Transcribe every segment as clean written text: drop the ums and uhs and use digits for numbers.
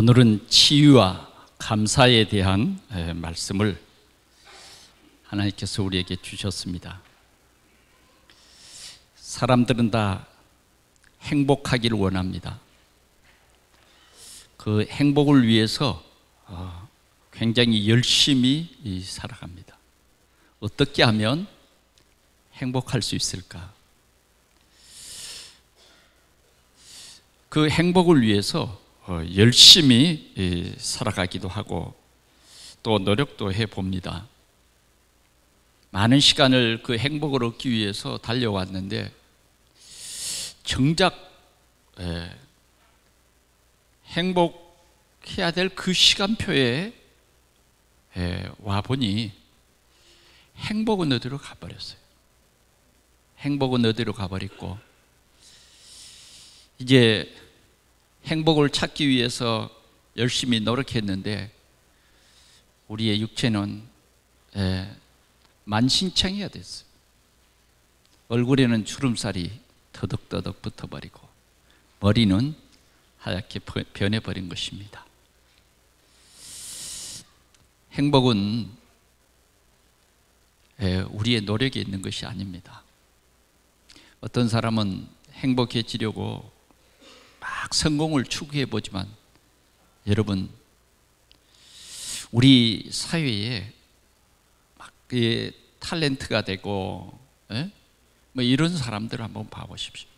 오늘은 치유와 감사에 대한 말씀을 하나님께서 우리에게 주셨습니다. 사람들은 다 행복하기를 원합니다. 그 행복을 위해서 굉장히 열심히 살아갑니다. 어떻게 하면 행복할 수 있을까? 그 행복을 위해서 열심히 살아가기도 하고 또 노력도 해봅니다. 많은 시간을 그 행복을 얻기 위해서 달려왔는데 정작 행복해야 될 그 시간표에 와보니 행복은 어디로 가버렸어요. 행복은 어디로 가버렸고 이제 행복을 찾기 위해서 열심히 노력했는데 우리의 육체는 만신창이가 됐어요. 얼굴에는 주름살이 더덕더덕 붙어버리고 머리는 하얗게 변해버린 것입니다. 행복은 우리의 노력에 있는 것이 아닙니다. 어떤 사람은 행복해지려고 막 성공을 추구해 보지만 여러분, 우리 사회에 막 탤런트가 되고 뭐 이런 사람들 한번 봐보십시오.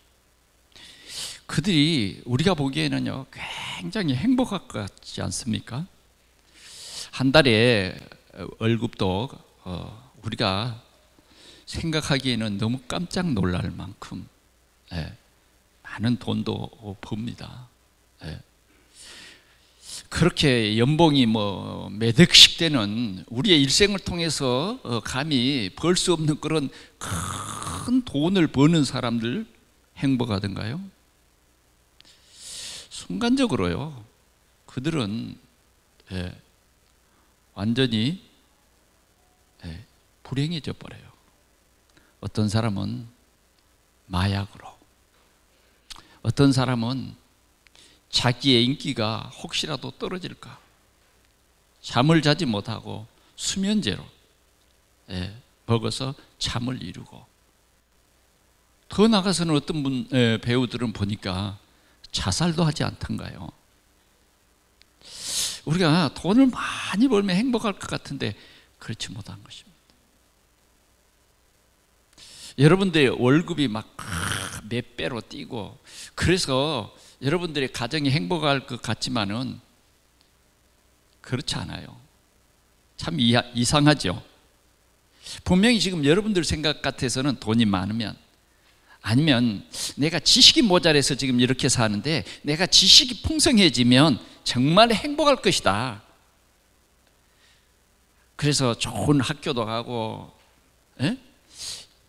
그들이 우리가 보기에는요 굉장히 행복할 것 같지 않습니까? 한 달에 월급도 우리가 생각하기에는 너무 깜짝 놀랄 만큼 많은 돈도 법니다. 그렇게 연봉이 몇 억씩 되는 우리의 일생을 통해서 감히 벌 수 없는 그런 큰 돈을 버는 사람들 행복하던가요? 순간적으로요 그들은 완전히 불행해져 버려요. 어떤 사람은 마약으로, 어떤 사람은 자기의 인기가 혹시라도 떨어질까 잠을 자지 못하고 수면제로 먹어서 잠을 이루고, 더 나가서는 어떤 배우들은 보니까 자살도 하지 않던가요. 우리가 돈을 많이 벌면 행복할 것 같은데 그렇지 못한 것입니다. 여러분들의 월급이 막 몇 배로 뛰고 그래서 여러분들의 가정이 행복할 것 같지만은 그렇지 않아요. 참 이상하죠. 분명히 지금 여러분들 생각 같아서는 돈이 많으면, 아니면 내가 지식이 모자라서 지금 이렇게 사는데 내가 지식이 풍성해지면 정말 행복할 것이다. 그래서 좋은 학교도 가고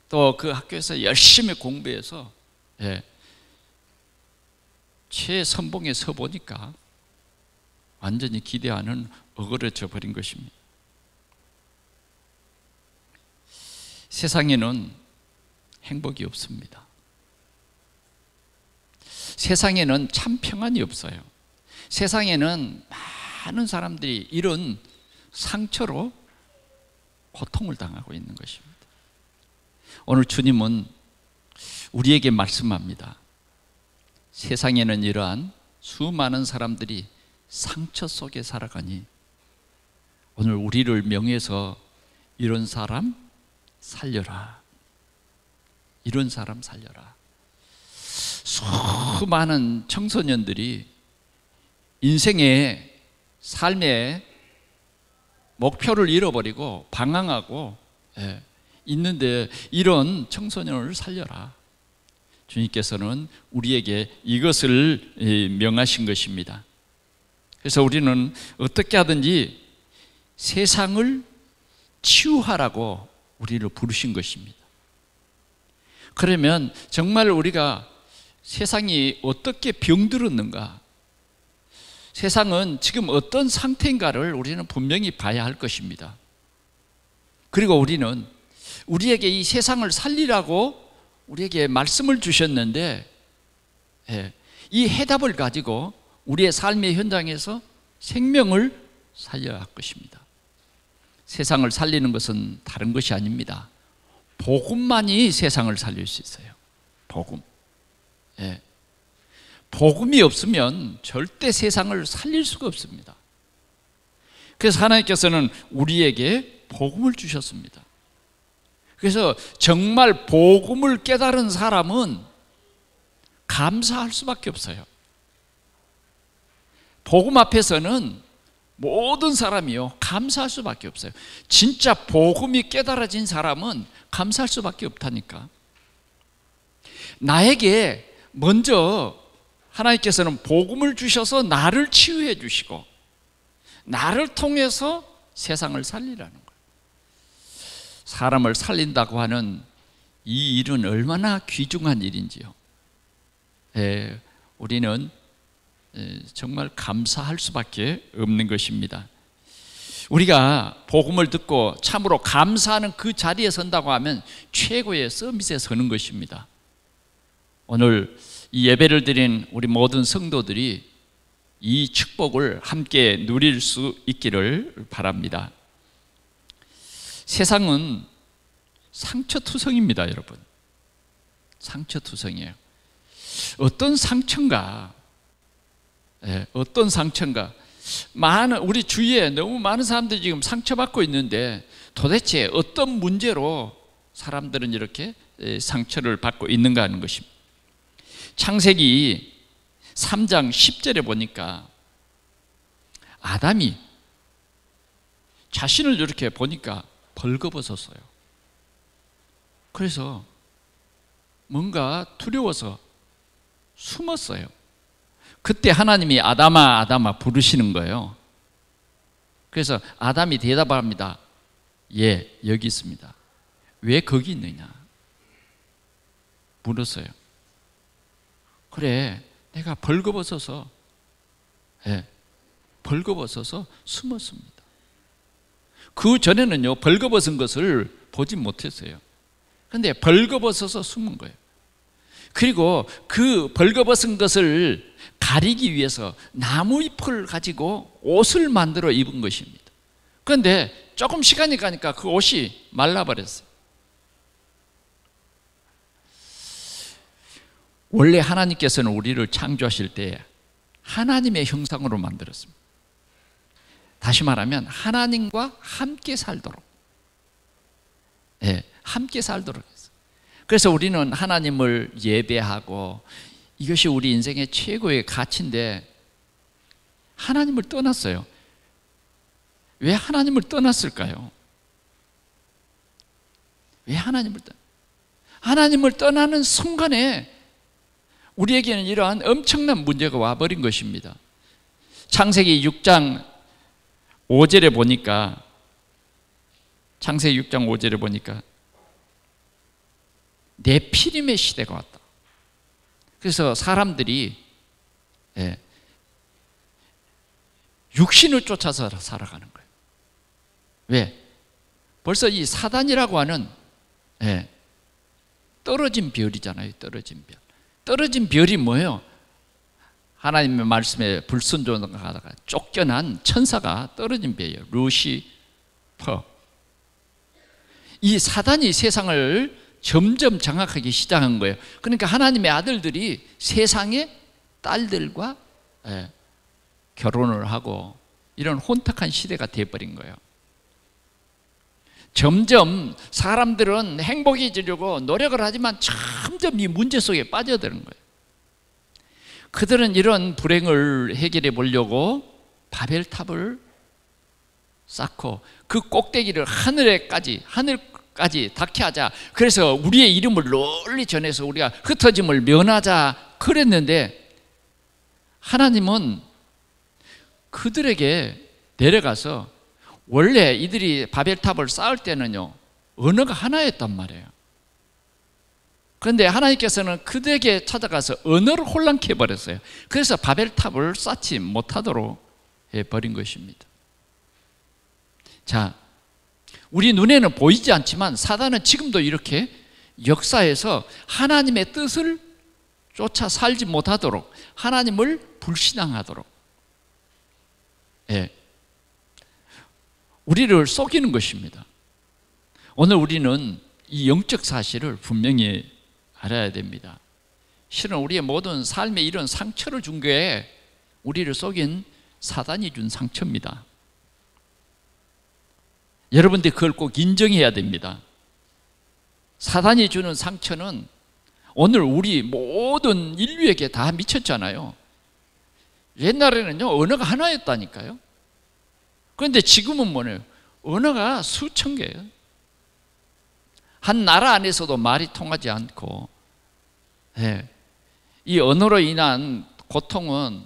또 그 학교에서 열심히 공부해서 최선봉에 서 보니까 완전히 기대하는 어그러져 버린 것입니다. 세상에는 행복이 없습니다. 세상에는 참 평안이 없어요. 세상에는 많은 사람들이 이런 상처로 고통을 당하고 있는 것입니다. 오늘 주님은 우리에게 말씀합니다. 세상에는 이러한 수많은 사람들이 상처 속에 살아가니 오늘 우리를 명해서 이런 사람 살려라. 이런 사람 살려라. 수많은 청소년들이 인생의 삶의 목표를 잃어버리고 방황하고 있는데 이런 청소년을 살려라. 주님께서는 우리에게 이것을 명하신 것입니다. 그래서 우리는 어떻게 하든지 세상을 치유하라고 우리를 부르신 것입니다. 그러면 정말 우리가 세상이 어떻게 병들었는가, 세상은 지금 어떤 상태인가를 우리는 분명히 봐야 할 것입니다. 그리고 우리는 우리에게 이 세상을 살리라고 우리에게 말씀을 주셨는데 이 해답을 가지고 우리의 삶의 현장에서 생명을 살려야 할 것입니다. 세상을 살리는 것은 다른 것이 아닙니다. 복음만이 세상을 살릴 수 있어요. 복음. 예. 복음이 없으면 절대 세상을 살릴 수가 없습니다. 그래서 하나님께서는 우리에게 복음을 주셨습니다. 그래서 정말 복음을 깨달은 사람은 감사할 수밖에 없어요. 복음 앞에서는 모든 사람이요 감사할 수밖에 없어요. 진짜 복음이 깨달아진 사람은 감사할 수밖에 없다니까. 나에게 먼저 하나님께서는 복음을 주셔서 나를 치유해 주시고 나를 통해서 세상을 살리라는 거예요. 사람을 살린다고 하는 이 일은 얼마나 귀중한 일인지요. 우리는 정말 감사할 수밖에 없는 것입니다. 우리가 복음을 듣고 참으로 감사하는 그 자리에 선다고 하면 최고의 서밋에 서는 것입니다. 오늘 이 예배를 드린 우리 모든 성도들이 이 축복을 함께 누릴 수 있기를 바랍니다. 세상은 상처투성입니다, 여러분. 상처투성이에요. 어떤 상처인가? 어떤 상처인가? 우리 주위에 너무 많은 사람들이 지금 상처받고 있는데 도대체 어떤 문제로 사람들은 이렇게 상처를 받고 있는가 하는 것입니다. 창세기 3장 10절에 보니까 아담이 자신을 이렇게 보니까 벌거벗었어요. 그래서 뭔가 두려워서 숨었어요. 그때 하나님이 아담아 아담아 부르시는 거예요. 그래서 아담이 대답합니다. 예, 여기 있습니다. 왜 거기 있느냐 물었어요. 그래, 내가 벌거벗어서 벌거벗어서 숨었습니다. 그 전에는요 벌거벗은 것을 보지 못했어요. 그런데 벌거벗어서 숨은 거예요. 그리고 그 벌거벗은 것을 가리기 위해서 나무 잎을 가지고 옷을 만들어 입은 것입니다. 그런데 조금 시간이 가니까 그 옷이 말라버렸어요. 원래 하나님께서는 우리를 창조하실 때 하나님의 형상으로 만들었습니다. 다시 말하면 하나님과 함께 살도록, 함께 살도록 했어요. 그래서 우리는 하나님을 예배하고 이것이 우리 인생의 최고의 가치인데 하나님을 떠났어요. 왜 하나님을 떠났을까요? 왜 하나님을 떠나는 순간에 우리에게는 이러한 엄청난 문제가 와버린 것입니다. 창세기 6장 5절에 보니까 창세기 6장 5절에 보니까 네피림의 시대가 왔다. 그래서 사람들이 육신을 쫓아서 살아가는 거예요. 왜? 벌써 이 사단이라고 하는 떨어진 별이잖아요. 떨어진 별. 떨어진 별이 뭐예요? 하나님의 말씀에 불순종하다가 쫓겨난 천사가 떨어진 별이에요. 루시퍼. 이 사단이 세상을 점점 장악하기 시작한 거예요. 그러니까 하나님의 아들들이 세상의 딸들과 결혼을 하고 이런 혼탁한 시대가 되어버린 거예요. 점점 사람들은 행복해지려고 노력을 하지만 점점 이 문제 속에 빠져드는 거예요. 그들은 이런 불행을 해결해 보려고 바벨탑을 쌓고 그 꼭대기를 하늘까지 닿게 하자. 그래서 우리의 이름을 널리 전해서 우리가 흩어짐을 면하자 그랬는데 하나님은 그들에게 내려가서 원래 이들이 바벨탑을 쌓을 때는요 언어가 하나였단 말이에요. 그런데 하나님께서는 그들에게 찾아가서 언어를 혼란케 해버렸어요. 그래서 바벨탑을 쌓지 못하도록 해버린 것입니다. 자, 우리 눈에는 보이지 않지만 사단은 지금도 이렇게 역사에서 하나님의 뜻을 쫓아 살지 못하도록, 하나님을 불신앙하도록, 우리를 속이는 것입니다. 오늘 우리는 이 영적 사실을 분명히 알아야 됩니다. 실은 우리의 모든 삶에 이런 상처를 준 게 우리를 속인 사단이 준 상처입니다. 여러분들이 그걸 꼭 인정해야 됩니다. 사단이 주는 상처는 오늘 우리 모든 인류에게 다 미쳤잖아요. 옛날에는요, 언어가 하나였다니까요. 그런데 지금은 뭐예요? 언어가 수천 개예요. 한 나라 안에서도 말이 통하지 않고, 이 언어로 인한 고통은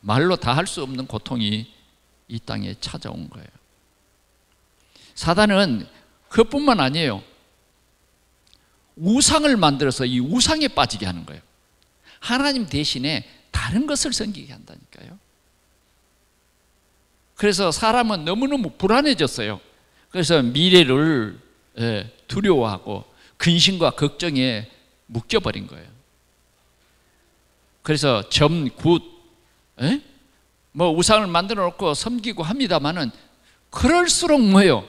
말로 다 할 수 없는 고통이 이 땅에 찾아온 거예요. 사단은 그것뿐만 아니에요. 우상을 만들어서 이 우상에 빠지게 하는 거예요. 하나님 대신에 다른 것을 섬기게 한다니까요. 그래서 사람은 너무너무 불안해졌어요. 그래서 미래를 두려워하고 근심과 걱정에 묶여버린 거예요. 그래서 점, 굿, 뭐 우상을 만들어 놓고 섬기고 합니다만은 그럴수록 뭐예요?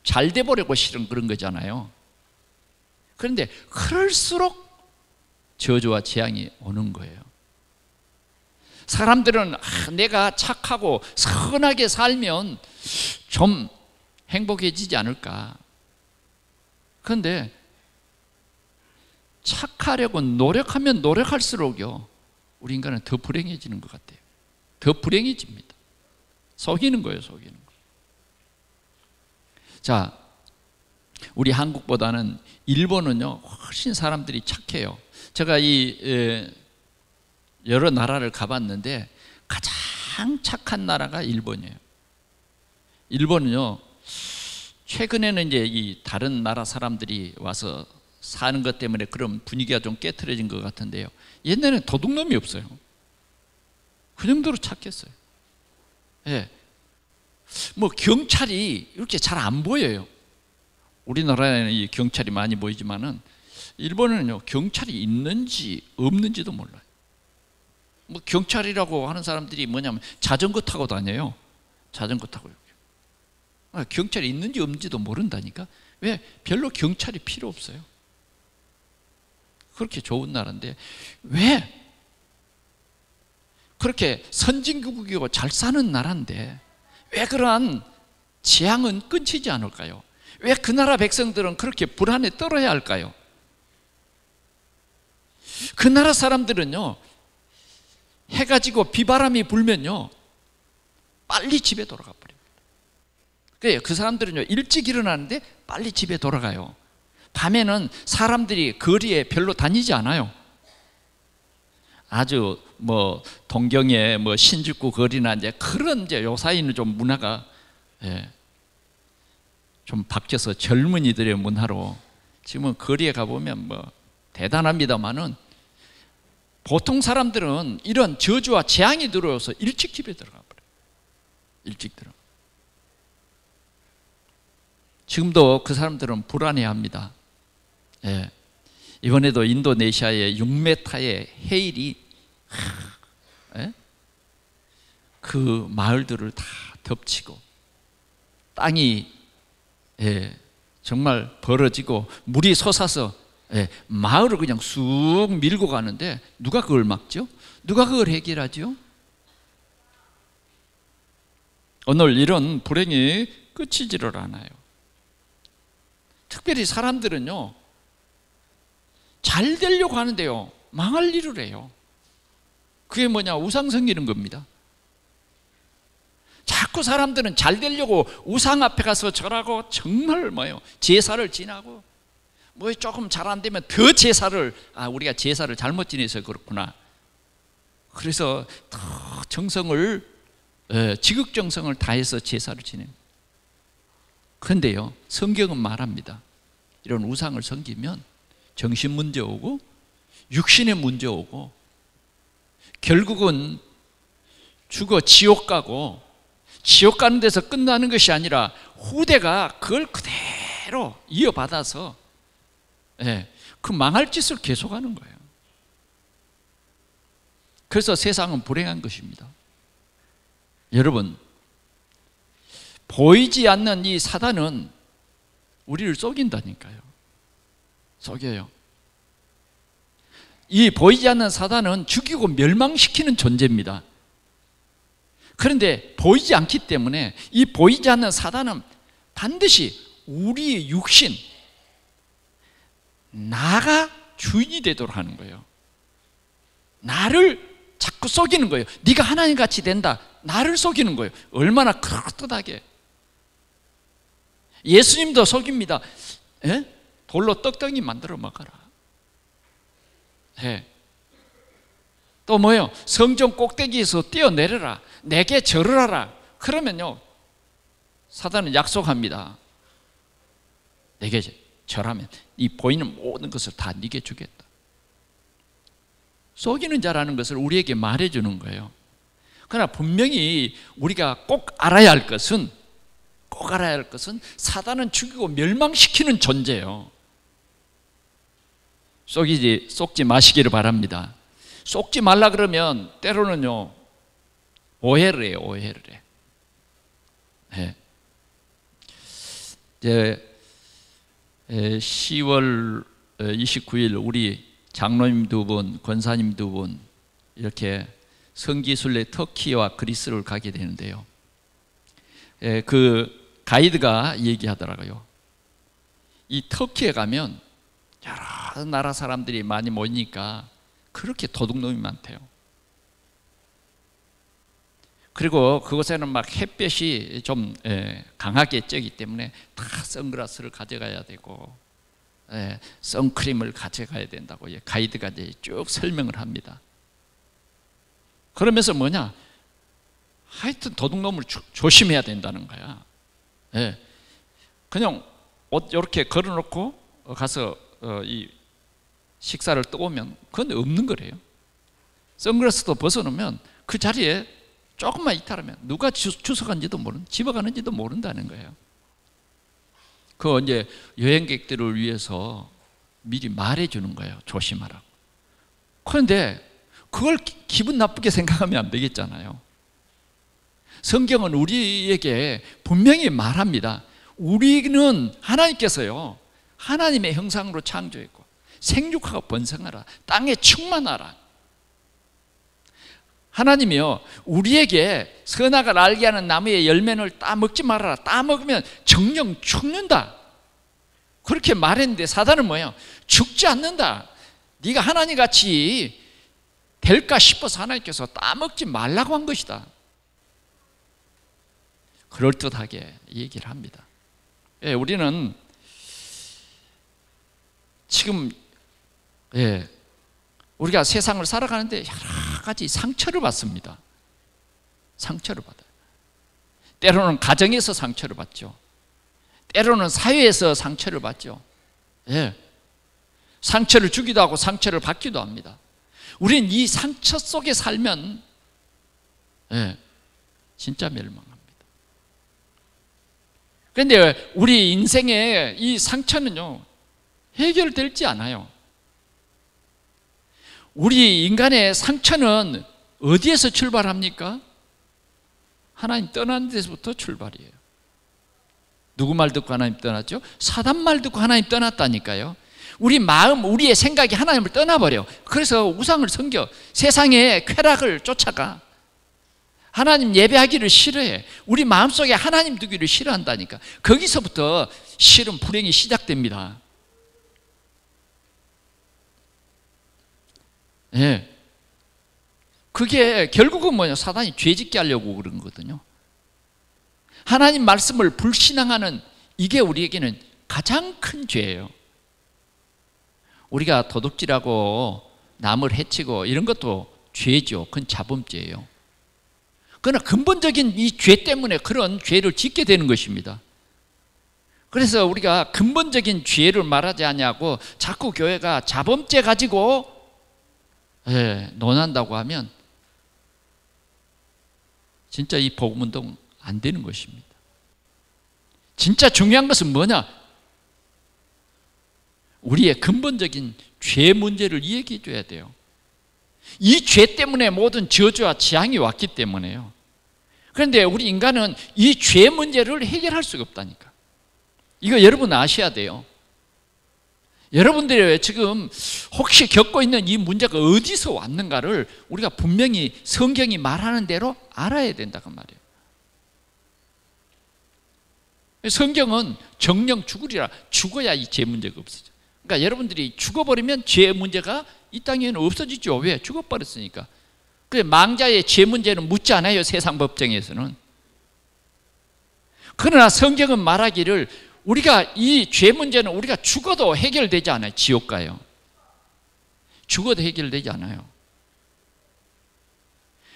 잘 돼버리고 싫은 그런 거잖아요. 그런데 그럴수록 저주와 재앙이 오는 거예요. 사람들은 내가 착하고 선하게 살면 좀 행복해지지 않을까. 그런데 착하려고 노력하면 노력할수록요, 우리 인간은 더 불행해지는 것 같아요. 더 불행해집니다. 속이는 거예요, 속이는 거. 자, 우리 한국보다는 일본은요 훨씬 사람들이 착해요. 제가 이 여러 나라를 가봤는데 가장 착한 나라가 일본이에요. 일본은요 최근에는 이제 이 다른 나라 사람들이 와서 사는 것 때문에 그런 분위기가 좀 깨트려진 것 같은데요, 옛날에는 도둑놈이 없어요. 그 정도로 착했어요. 뭐 경찰이 이렇게 잘 안 보여요. 우리나라에는 이 경찰이 많이 보이지만은 일본은요 경찰이 있는지 없는지도 몰라요. 뭐 경찰이라고 하는 사람들이 뭐냐면 자전거 타고 다녀요. 자전거 타고 이렇게. 경찰이 있는지 없는지도 모른다니까. 왜? 별로 경찰이 필요 없어요. 그렇게 좋은 나라인데 왜 그렇게 선진국이고 잘 사는 나라인데 왜 그러한 재앙은 끊이지 않을까요? 왜 그 나라 백성들은 그렇게 불안에 떨어야 할까요? 그 나라 사람들은요 해가 지고 비바람이 불면요 빨리 집에 돌아가 버립니다. 그래요. 그 사람들은요 일찍 일어나는데 빨리 집에 돌아가요. 밤에는 사람들이 거리에 별로 다니지 않아요. 아주 뭐 동경의 뭐 신주쿠 거리나 이제 그런 이제 요 사이는 좀 문화가 좀 바뀌어서 젊은이들의 문화로 지금은 거리에 가보면 뭐 대단합니다만은 보통 사람들은 이런 저주와 재앙이 들어와서 일찍 집에 들어가 버려요. 일찍 들어. 지금도 그 사람들은 불안해합니다. 이번에도 인도네시아의 6m의 해일이 그 마을들을 다 덮치고 땅이 정말 벌어지고 물이 솟아서 마을을 그냥 쑥 밀고 가는데 누가 그걸 막죠? 누가 그걸 해결하죠? 오늘 이런 불행이 끝이지를 않아요. 특별히 사람들은요 잘 되려고 하는데요 망할 일을 해요. 그게 뭐냐? 우상 섬기는 겁니다. 자꾸 사람들은 잘 되려고 우상 앞에 가서 절하고 정말 뭐예요? 제사를 지나고 뭐 조금 잘 안 되면 더 제사를 우리가 제사를 잘못 지내서 그렇구나. 그래서 더 정성을 지극정성을 다해서 제사를 지내는. 그런데요 성경은 말합니다. 이런 우상을 섬기면 정신 문제 오고 육신의 문제 오고 결국은 죽어 지옥 가고 지옥 가는 데서 끝나는 것이 아니라 후대가 그걸 그대로 이어받아서 그 망할 짓을 계속하는 거예요. 그래서 세상은 불행한 것입니다. 여러분 보이지 않는 이 사단은 우리를 속인다니까요. 속여요. 이 보이지 않는 사단은 죽이고 멸망시키는 존재입니다. 그런데 보이지 않기 때문에 이 보이지 않는 사단은 반드시 우리의 육신, 나가 주인이 되도록 하는 거예요. 나를 자꾸 속이는 거예요. 네가 하나님같이 된다. 나를 속이는 거예요. 얼마나 그럴듯하게. 예수님도 속입니다. 에? 돌로 떡덩이 만들어 먹어라. 예. 또 뭐예요? 성전 꼭대기에서 뛰어내려라. 내게 절을 하라. 그러면요, 사단은 약속합니다. 내게 절하면 이 보이는 모든 것을 다 네게 주겠다. 속이는 자라는 것을 우리에게 말해주는 거예요. 그러나 분명히 우리가 꼭 알아야 할 것은 사단은 죽이고 멸망시키는 존재예요. 속지 마시기를 바랍니다. 속지 말라 그러면 때로는요, 오해를 해요. 오해를 해. 네. 이제 10월 29일 우리 장로님 2분, 권사님 2분 이렇게 성기순례 터키와 그리스를 가게 되는데요. 그 가이드가 얘기하더라고요. 이 터키에 가면 여러 나라 사람들이 많이 모이니까 그렇게 도둑놈이 많대요. 그리고 그곳에는 막 햇볕이 좀 강하게 쬐기 때문에 다 선글라스를 가져가야 되고 선크림을 가져가야 된다고 가이드가 이제 쭉 설명을 합니다. 그러면서 뭐냐, 하여튼 도둑놈을 조심해야 된다는 거야. 그냥 옷 이렇게 걸어놓고 가서 이 식사를 떠오면 그건 없는 거래요. 선글라스도 벗어놓으면 그 자리에 조금만 이탈하면 누가 주워간지도 집어가는지도 모른다는 거예요. 그 이제 여행객들을 위해서 미리 말해주는 거예요. 조심하라고. 그런데 그걸 기분 나쁘게 생각하면 안 되겠잖아요. 성경은 우리에게 분명히 말합니다. 우리는 하나님께서요, 하나님의 형상으로 창조했고 생육하고 번성하라, 땅에 충만하라. 하나님이요, 우리에게 선악을 알게 하는 나무의 열매를 따먹지 말아라. 따먹으면 정령 죽는다. 그렇게 말했는데 사단은 뭐예요? 죽지 않는다. 네가 하나님같이 될까 싶어서 하나님께서 따먹지 말라고 한 것이다. 그럴듯하게 얘기를 합니다. 우리는 지금 우리가 세상을 살아가는데 여러 가지 상처를 받습니다. 상처를 받아요. 때로는 가정에서 상처를 받죠. 때로는 사회에서 상처를 받죠. 상처를 주기도 하고 상처를 받기도 합니다. 우리는 이 상처 속에 살면 진짜 멸망합니다. 그런데 우리 인생의 이 상처는요, 해결될지 않아요. 우리 인간의 상처는 어디에서 출발합니까? 하나님 떠나는 데서부터 출발이에요. 누구 말 듣고 하나님 떠났죠? 사단 말 듣고 하나님 떠났다니까요. 우리 마음, 우리의 생각이 하나님을 떠나버려. 그래서 우상을 섬겨 세상의 쾌락을 쫓아가. 하나님 예배하기를 싫어해. 우리 마음속에 하나님 두기를 싫어한다니까. 거기서부터 실은 불행이 시작됩니다. 그게 결국은 뭐냐, 사단이 죄짓게 하려고 그런 거거든요. 하나님 말씀을 불신앙하는 이게 우리에게는 가장 큰 죄예요. 우리가 도둑질하고 남을 해치고 이런 것도 죄죠. 그건 자범죄예요. 그러나 근본적인 이 죄 때문에 그런 죄를 짓게 되는 것입니다. 그래서 우리가 근본적인 죄를 말하지 않냐고 자꾸 교회가 자범죄 가지고 논한다고 하면 진짜 이 복음운동 안 되는 것입니다. 진짜 중요한 것은 뭐냐? 우리의 근본적인 죄 문제를 이야기해 줘야 돼요. 이 죄 때문에 모든 저주와 재앙이 왔기 때문에요. 그런데 우리 인간은 이 죄 문제를 해결할 수가 없다니까. 이거 여러분 아셔야 돼요. 여러분들이 지금 혹시 겪고 있는 이 문제가 어디서 왔는가를 우리가 분명히 성경이 말하는 대로 알아야 된다고 말이에요. 성경은 정령 죽으리라. 죽어야 이 죄 문제가 없어져. 그러니까 여러분들이 죽어버리면 죄 문제가 이 땅에는 없어지죠. 왜? 죽어버렸으니까. 그래, 망자의 죄 문제는 묻지 않아요, 세상 법정에서는. 그러나 성경은 말하기를 우리가 이 죄 문제는 우리가 죽어도 해결되지 않아요. 지옥 가요. 죽어도 해결되지 않아요.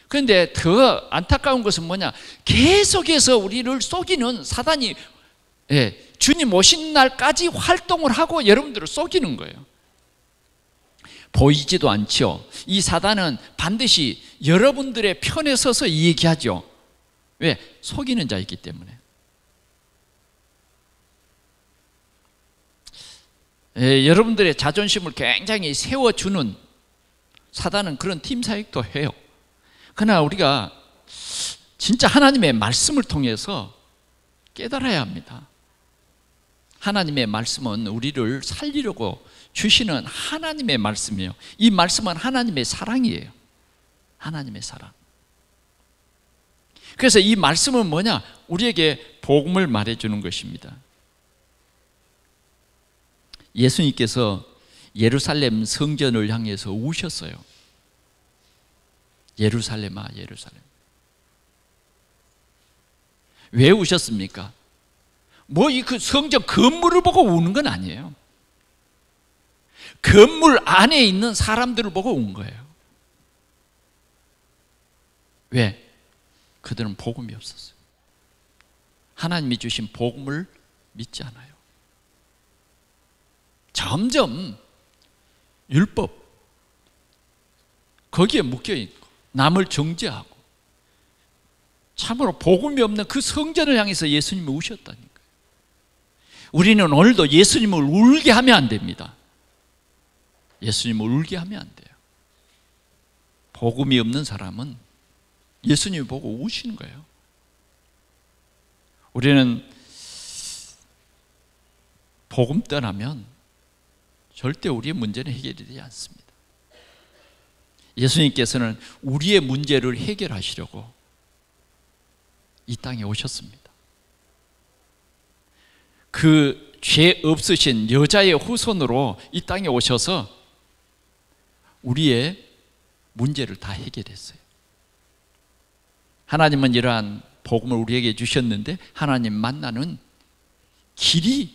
그런데 더 안타까운 것은 뭐냐? 계속해서 우리를 속이는 사단이, 주님 오신 날까지 활동을 하고 여러분들을 속이는 거예요. 보이지도 않죠. 이 사단은 반드시 여러분들의 편에 서서 얘기하죠. 왜? 속이는 자이기 때문에. 여러분들의 자존심을 굉장히 세워주는 사단은 그런 팀 사역도 해요. 그러나 우리가 진짜 하나님의 말씀을 통해서 깨달아야 합니다. 하나님의 말씀은 우리를 살리려고 주시는 하나님의 말씀이에요. 이 말씀은 하나님의 사랑이에요. 하나님의 사랑. 그래서 이 말씀은 뭐냐? 우리에게 복음을 말해주는 것입니다. 예수님께서 예루살렘 성전을 향해서 우셨어요. 예루살렘아, 예루살렘. 왜 우셨습니까? 그 성전 건물을 보고 우는 건 아니에요. 건물 안에 있는 사람들을 보고 운 거예요. 왜? 그들은 복음이 없었어요. 하나님이 주신 복음을 믿지 않아요. 점점 율법 거기에 묶여있고 남을 정죄하고 참으로 복음이 없는 그 성전을 향해서 예수님이 우셨다니까요. 우리는 오늘도 예수님을 울게 하면 안 됩니다. 예수님을 울게 하면 안 돼요. 복음이 없는 사람은 예수님을 보고 우시는 거예요. 우리는 복음 떠나면 절대 우리의 문제는 해결이 되지 않습니다. 예수님께서는 우리의 문제를 해결하시려고 이 땅에 오셨습니다. 그 죄 없으신 여자의 후손으로 이 땅에 오셔서 우리의 문제를 다 해결했어요. 하나님은 이러한 복음을 우리에게 주셨는데 하나님 만나는 길이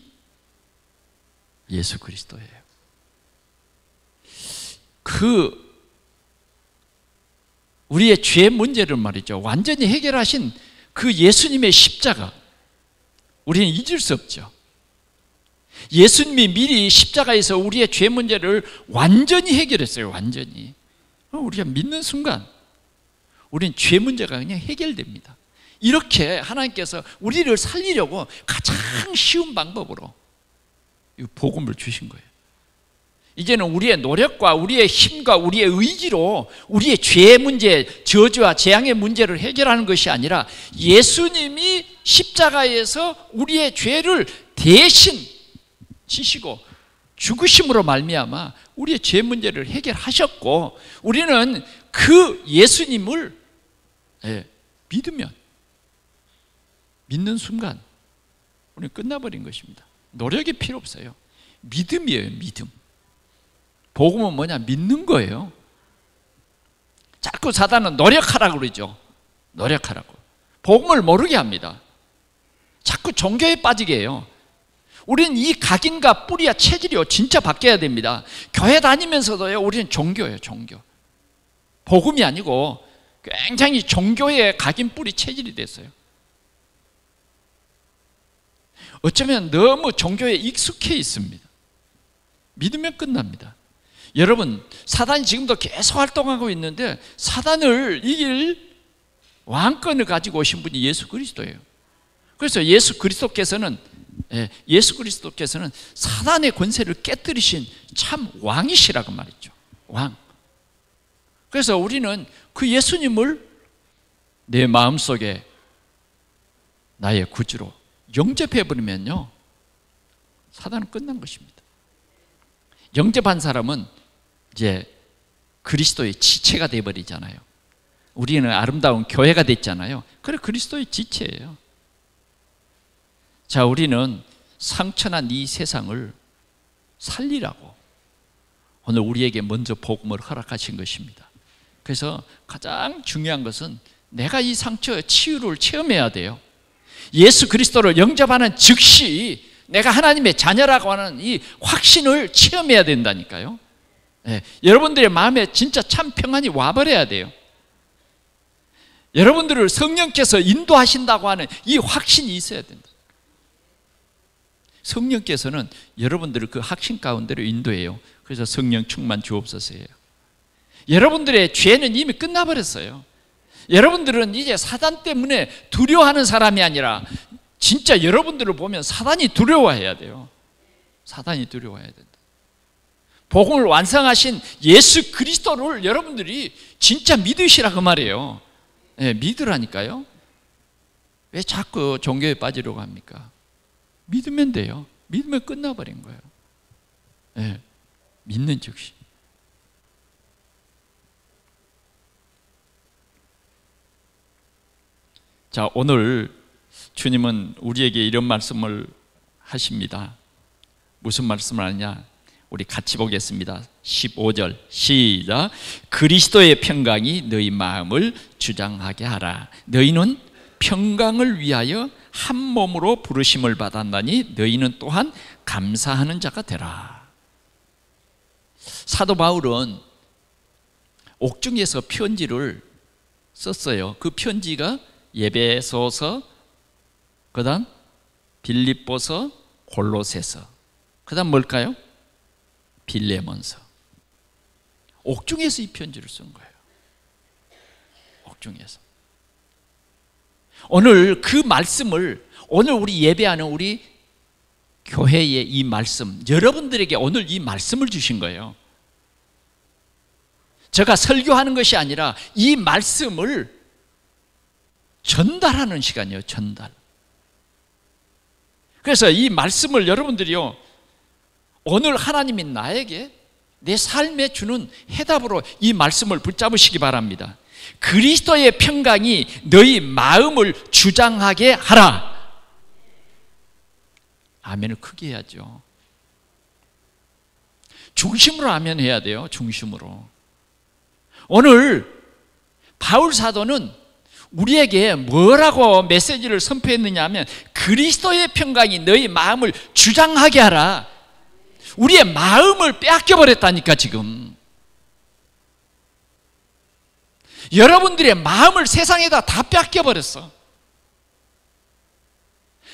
예수 그리스도예요. 우리의 죄 문제를 말이죠, 완전히 해결하신 그 예수님의 십자가, 우리는 잊을 수 없죠. 예수님이 미리 십자가에서 우리의 죄 문제를 완전히 해결했어요. 완전히. 우리가 믿는 순간 우리는 죄 문제가 그냥 해결됩니다. 이렇게 하나님께서 우리를 살리려고 가장 쉬운 방법으로 이 복음을 주신 거예요. 이제는 우리의 노력과 우리의 힘과 우리의 의지로 우리의 죄의 문제, 저주와 재앙의 문제를 해결하는 것이 아니라 예수님이 십자가에서 우리의 죄를 대신 지시고 죽으심으로 말미암아 우리의 죄 문제를 해결하셨고, 우리는 그 예수님을 믿으면, 믿는 순간 우리는 끝나버린 것입니다. 노력이 필요 없어요. 믿음이에요. 믿음. 복음은 뭐냐? 믿는 거예요. 자꾸 사단은 노력하라고 그러죠. 노력하라고. 복음을 모르게 합니다. 자꾸 종교에 빠지게 해요. 우리는 이 각인과 뿌리와 체질이요 진짜 바뀌어야 됩니다. 교회 다니면서도요 우리는 종교예요. 종교. 복음이 아니고 굉장히 종교의 각인 뿌리 체질이 됐어요. 어쩌면 너무 종교에 익숙해 있습니다. 믿으면 끝납니다. 여러분, 사단이 지금도 계속 활동하고 있는데 사단을 이길 왕권을 가지고 오신 분이 예수 그리스도예요. 그래서 예수 그리스도께서는 사단의 권세를 깨뜨리신 참 왕이시라고 말했죠. 왕. 그래서 우리는 그 예수님을 내 마음속에 나의 구주로 영접해버리면요, 사단은 끝난 것입니다. 영접한 사람은 이제 그리스도의 지체가 되어버리잖아요. 우리는 아름다운 교회가 됐잖아요. 그래, 그리스도의 지체예요. 자, 우리는 상처난 이 세상을 살리라고 오늘 우리에게 먼저 복음을 허락하신 것입니다. 그래서 가장 중요한 것은 내가 이 상처의 치유를 체험해야 돼요. 예수 그리스도를 영접하는 즉시 내가 하나님의 자녀라고 하는 이 확신을 체험해야 된다니까요. 네, 여러분들의 마음에 진짜 참 평안이 와버려야 돼요. 여러분들을 성령께서 인도하신다고 하는 이 확신이 있어야 된다. 성령께서는 여러분들을 그 확신 가운데로 인도해요. 그래서 성령 충만 주옵소서예요. 여러분들의 죄는 이미 끝나버렸어요. 여러분들은 이제 사단 때문에 두려워하는 사람이 아니라 진짜 여러분들을 보면 사단이 두려워해야 돼요. 사단이 두려워해야 된다. 복음을 완성하신 예수 그리스도를 여러분들이 진짜 믿으시라 그 말이에요. 네, 믿으라니까요. 왜 자꾸 종교에 빠지려고 합니까? 믿으면 돼요. 믿으면 끝나버린 거예요. 네, 믿는 즉시. 자, 오늘 주님은 우리에게 이런 말씀을 하십니다. 무슨 말씀을 하느냐? 우리 같이 보겠습니다. 15절 시작. 그리스도의 평강이 너희 마음을 주장하게 하라. 너희는 평강을 위하여 한 몸으로 부르심을 받았나니 너희는 또한 감사하는 자가 되라. 사도 바울은 옥중에서 편지를 썼어요. 그 편지가 에베소서, 그 다음 빌립보서, 골로새서, 그 다음 뭘까요? 빌레몬서. 옥중에서 이 편지를 쓴 거예요. 옥중에서. 오늘 그 말씀을, 오늘 우리 예배하는 우리 교회의 이 말씀, 여러분들에게 오늘 이 말씀을 주신 거예요. 제가 설교하는 것이 아니라 이 말씀을 전달하는 시간이에요. 전달. 그래서 이 말씀을 여러분들이요, 오늘 하나님이 나에게 내 삶에 주는 해답으로 이 말씀을 붙잡으시기 바랍니다. 그리스도의 평강이 너희 마음을 주장하게 하라. 아멘을 크게 해야죠. 중심으로 아멘 해야 돼요. 중심으로. 오늘 바울 사도는 우리에게 뭐라고 메시지를 선포했느냐 하면 그리스도의 평강이 너희 마음을 주장하게 하라. 우리의 마음을 빼앗겨 버렸다니까. 지금 여러분들의 마음을 세상에다 다 빼앗겨 버렸어.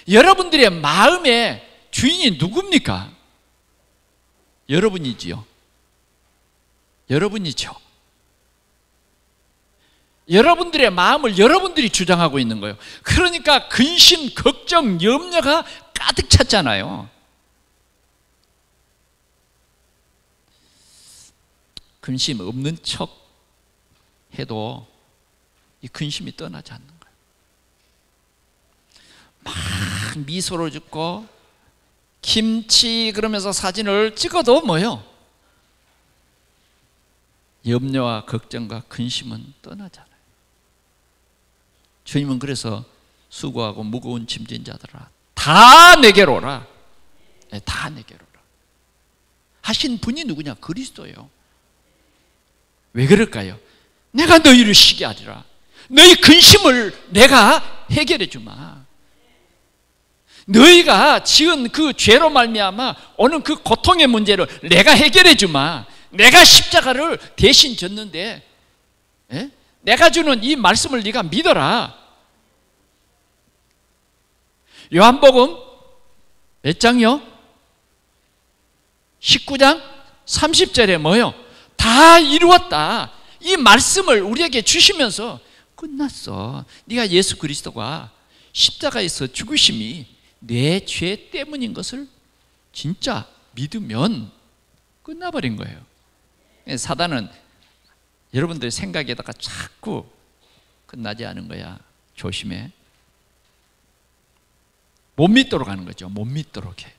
여러분들의 마음의 주인이 누굽니까? 여러분이지요. 여러분이죠. 여러분들의 마음을 여러분들이 주장하고 있는 거예요. 그러니까 근심, 걱정, 염려가 가득 찼잖아요. 근심 없는 척 해도 이 근심이 떠나지 않는 거예요. 막 미소를 짓고 김치 그러면서 사진을 찍어도 뭐요? 염려와 걱정과 근심은 떠나지 않아요. 주님은 그래서 수고하고 무거운 짐진 자들아 다 내게로 오라. 네, 다 내게로 오라 하신 분이 누구냐? 그리스도예요. 왜 그럴까요? 내가 너희를 쉬게 하리라. 너희 근심을 내가 해결해 주마. 너희가 지은 그 죄로 말미암아 오는 그 고통의 문제를 내가 해결해 주마. 내가 십자가를 대신 졌는데, 내가 주는 이 말씀을 네가 믿어라. 요한복음 몇 장이요? 19장 30절에 뭐요? 다 이루었다. 이 말씀을 우리에게 주시면서 끝났어. 네가 예수 그리스도가 십자가에서 죽으심이 내 죄 때문인 것을 진짜 믿으면 끝나버린 거예요. 사단은 여러분들 생각에다가 자꾸 끝나지 않은 거야. 조심해. 못 믿도록 하는 거죠. 못 믿도록 해.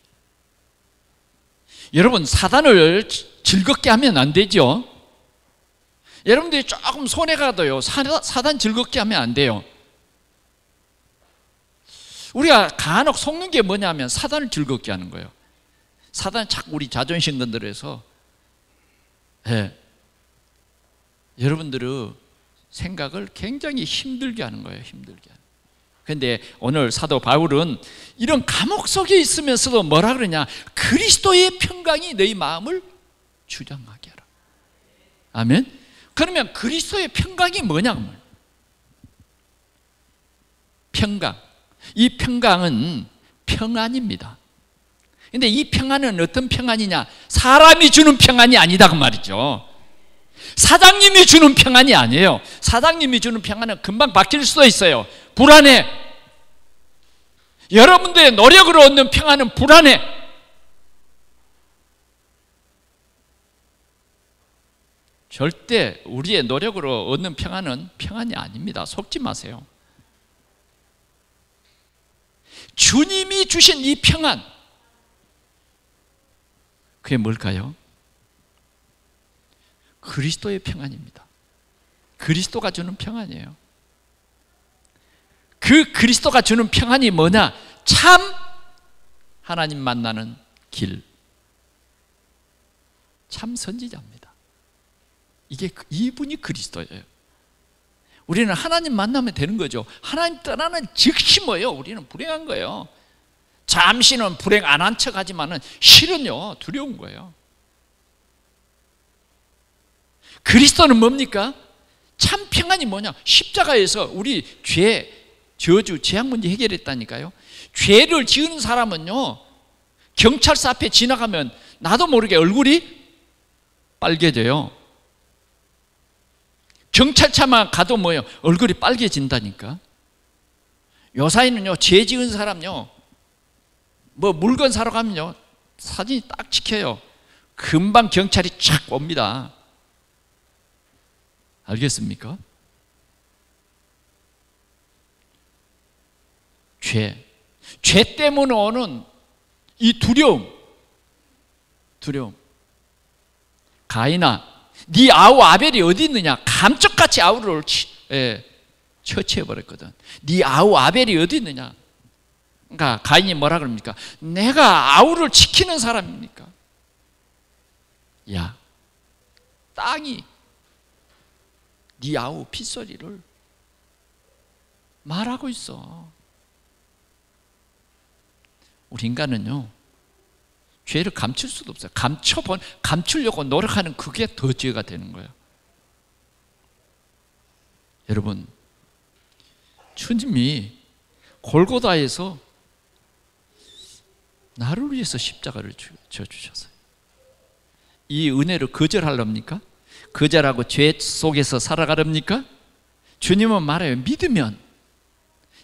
여러분, 사단을 즐겁게 하면 안 되죠. 여러분들이 조금 손해가 가도요, 사단 즐겁게 하면 안 돼요. 우리가 간혹 속는 게 뭐냐면 사단을 즐겁게 하는 거예요. 사단이 자꾸 우리 자존심 건드려서 여러분들의 생각을 굉장히 힘들게 하는 거예요. 힘들게. 그런데 오늘 사도 바울은 이런 감옥 속에 있으면서도 뭐라 그러냐, 그리스도의 평강이 너희 마음을 주장하게 하라. 아멘. 그러면 그리스도의 평강이 뭐냐면, 평강, 이 평강은 평안입니다. 근데 이 평안은 어떤 평안이냐, 사람이 주는 평안이 아니다 그 말이죠. 사장님이 주는 평안이 아니에요. 사장님이 주는 평안은 금방 바뀔 수도 있어요. 불안해. 여러분들의 노력으로 얻는 평안은 불안해. 절대 우리의 노력으로 얻는 평안은 평안이 아닙니다. 속지 마세요. 주님이 주신 이 평안, 그게 뭘까요? 그리스도의 평안입니다. 그리스도가 주는 평안이에요. 그 그리스도가 주는 평안이 뭐냐? 참 하나님 만나는 길, 참 선지자입니다. 이분이 그리스도예요. 우리는 하나님 만나면 되는 거죠. 하나님 떠나는 즉시 뭐예요? 우리는 불행한 거예요. 잠시는 불행 안 한 척 하지만은 실은요, 두려운 거예요. 그리스도는 뭡니까? 참 평안이 뭐냐? 십자가에서 우리 죄, 저주, 재앙 문제 해결했다니까요. 죄를 지은 사람은요, 경찰서 앞에 지나가면 나도 모르게 얼굴이 빨개져요. 경찰차만 가도 뭐예요? 얼굴이 빨개진다니까. 요사이는요, 죄 지은 사람요, 뭐 물건 사러 가면요, 사진이 딱 찍혀요. 금방 경찰이 촥 옵니다. 알겠습니까? 죄 때문에 오는 이 두려움. 가인아, 네 아우 아벨이 어디 있느냐? 감쪽같이 아우를 처치해버렸거든. 네 아우 아벨이 어디 있느냐? 그러니까 가인이 뭐라 그럽니까? 내가 아우를 지키는 사람입니까? 야, 땅이 네 아우 핏소리를 말하고 있어. 우리 인간은요, 죄를 감출 수도 없어요. 감추려고 노력하는 그게 더 죄가 되는 거예요. 여러분, 주님이 골고다에서 나를 위해서 십자가를 져주셨어요. 이 은혜를 거절하렵니까? 거절하고 죄 속에서 살아가렵니까? 주님은 말해요. 믿으면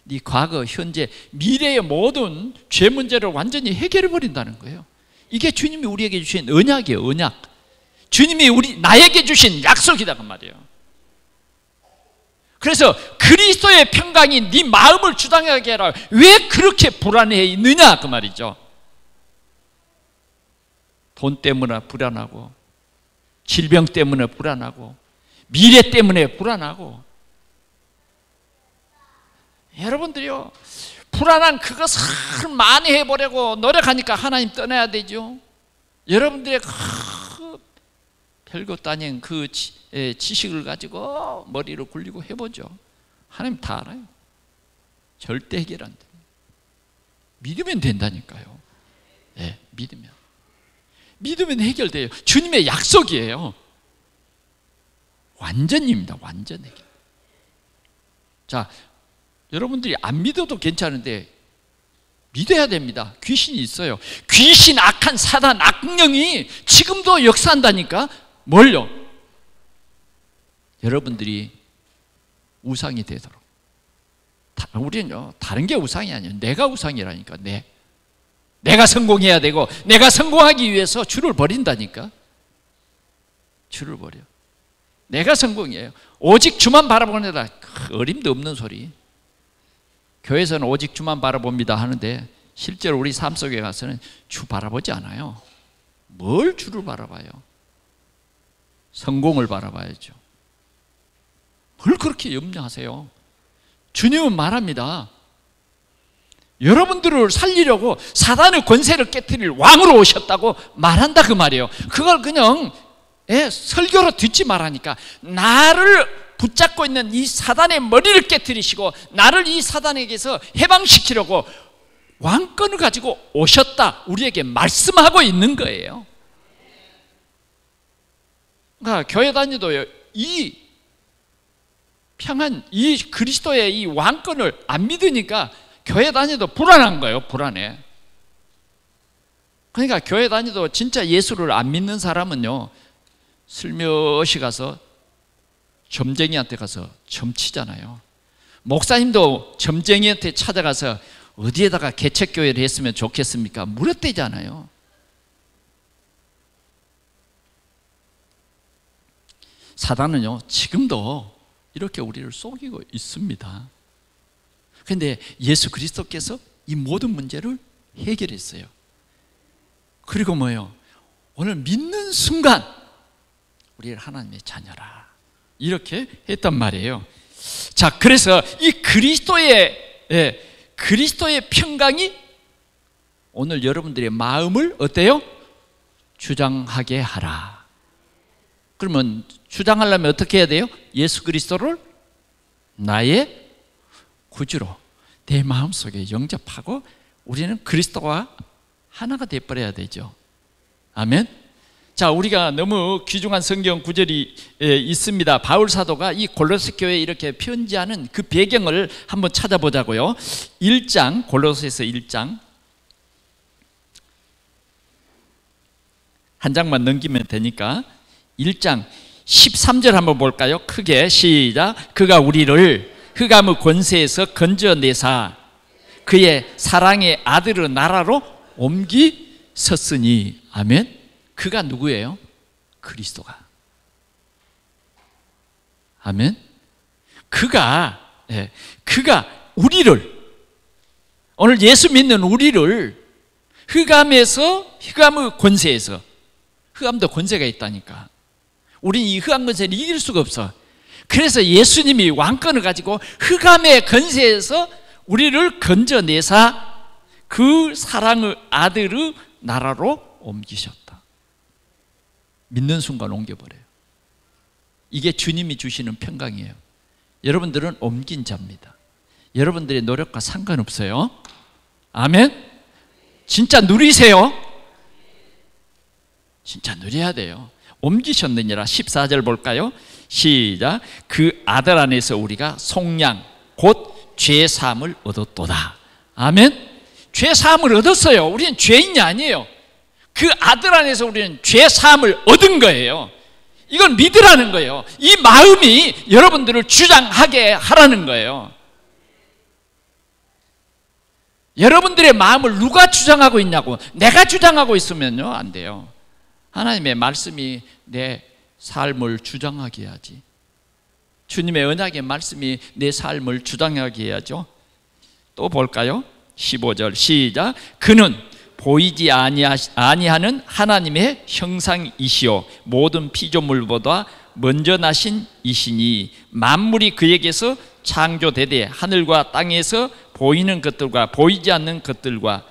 네 과거, 현재, 미래의 모든 죄 문제를 완전히 해결해 버린다는 거예요. 이게 주님이 우리에게 주신 언약이에요. 언약. 주님이 나에게 주신 약속이다 그 말이에요. 그래서 그리스도의 평강이 네 마음을 주장하게 하라. 왜 그렇게 불안해 있느냐 그 말이죠. 돈 때문에 불안하고, 질병 때문에 불안하고, 미래 때문에 불안하고. 여러분들이요, 불안한 그것을 많이 해보려고 노력하니까 하나님 떠나야 되죠. 여러분들의 별것도 아닌 그 지식을 가지고 머리를 굴리고 해보죠. 하나님 다 알아요. 절대 해결 안 돼요. 믿으면 된다니까요. 믿으면 해결돼요. 주님의 약속이에요. 완전입니다. 완전 해결. 자, 여러분들이 안 믿어도 괜찮은데 믿어야 됩니다. 귀신이 있어요. 귀신, 악한 사단, 악령이 지금도 역사한다니까. 뭘요? 여러분들이 우상이 되도록. 우리는요, 다른 게 우상이 아니에요. 내가 우상이라니까. 내가 성공해야 되고, 내가 성공하기 위해서 주를 버린다니까. 주를 버려. 내가 성공이에요. 오직 주만 바라보는 데다. 어림도 없는 소리. 교회에서는 오직 주만 바라봅니다 하는데 실제로 우리 삶 속에 가서는 주 바라보지 않아요. 뭘 주를 바라봐요? 성공을 바라봐야죠. 뭘 그렇게 염려하세요? 주님은 말합니다. 여러분들을 살리려고 사단의 권세를 깨트릴 왕으로 오셨다고 말한다 그 말이에요. 그걸 그냥 설교로 듣지 말라니까. 나를 붙잡고 있는 이 사단의 머리를 깨트리시고 나를 이 사단에게서 해방시키려고 왕권을 가지고 오셨다 우리에게 말씀하고 있는 거예요. 그러니까 교회 다니도요, 이 평안, 이 그리스도의 이 왕권을 안 믿으니까 교회 다니도 불안한 거예요. 불안해. 그러니까 교회 다니도 진짜 예수를 안 믿는 사람은요, 슬며시 가서 점쟁이한테 가서 점치잖아요. 목사님도 점쟁이한테 찾아가서 어디에다가 개척교회를 했으면 좋겠습니까? 물어대잖아요. 사단은요, 지금도 이렇게 우리를 속이고 있습니다. 그런데 예수 그리스도께서 이 모든 문제를 해결했어요. 그리고 뭐예요? 오늘 믿는 순간 우리를 하나님의 자녀라 이렇게 했단 말이에요. 자, 그래서 이 그리스도의 평강이 오늘 여러분들의 마음을 어때요? 주장하게 하라. 그러면 주장하려면 어떻게 해야 돼요? 예수 그리스도를 나의 구주로 내 마음속에 영접하고 우리는 그리스도와 하나가 되어버려야 되죠. 아멘. 자, 우리가 너무 귀중한 성경 구절이 있습니다. 바울 사도가 이 골로새 교회에 이렇게 편지하는 그 배경을 한번 찾아보자고요. 1장, 골로새서 1장 한 장만 넘기면 되니까 1장 13절 한번 볼까요? 크게 시작. 그가 우리를 흑암의 권세에서 건져내사 그의 사랑의 아들의 나라로 옮기셨으니. 아멘. 그가 누구예요? 그리스도가. 아멘. 그가 우리를, 오늘 예수 믿는 우리를 흑암의 권세에서, 흑암도 권세가 있다니까. 우린 이 흑암 권세를 이길 수가 없어. 그래서 예수님이 왕권을 가지고 흑암의 권세에서 우리를 건져내사 그 사랑의 아들의 나라로 옮기셨다. 믿는 순간 옮겨버려요. 이게 주님이 주시는 평강이에요. 여러분들은 옮긴 자입니다. 여러분들의 노력과 상관없어요. 아멘. 진짜 누리세요. 진짜 누려야 돼요. 옮기셨느니라. 14절 볼까요? 시작. 그 아들 안에서 우리가 속량 곧 죄사함을 얻었도다. 아멘. 죄사함을 얻었어요. 우리는 죄인이 아니에요. 그 아들 안에서 우리는 죄사함을 얻은 거예요. 이걸 믿으라는 거예요. 이 마음이 여러분들을 주장하게 하라는 거예요. 여러분들의 마음을 누가 주장하고 있냐고. 내가 주장하고 있으면요, 안 돼요. 하나님의 말씀이 내 삶을 주장하게 해야지. 주님의 언약의 말씀이 내 삶을 주장하게 해야죠. 또 볼까요? 15절 시작. 그는 보이지 아니하는 하나님의 형상이시요 모든 피조물보다 먼저 나신 이시니 만물이 그에게서 창조되되 하늘과 땅에서 보이는 것들과 보이지 않는 것들과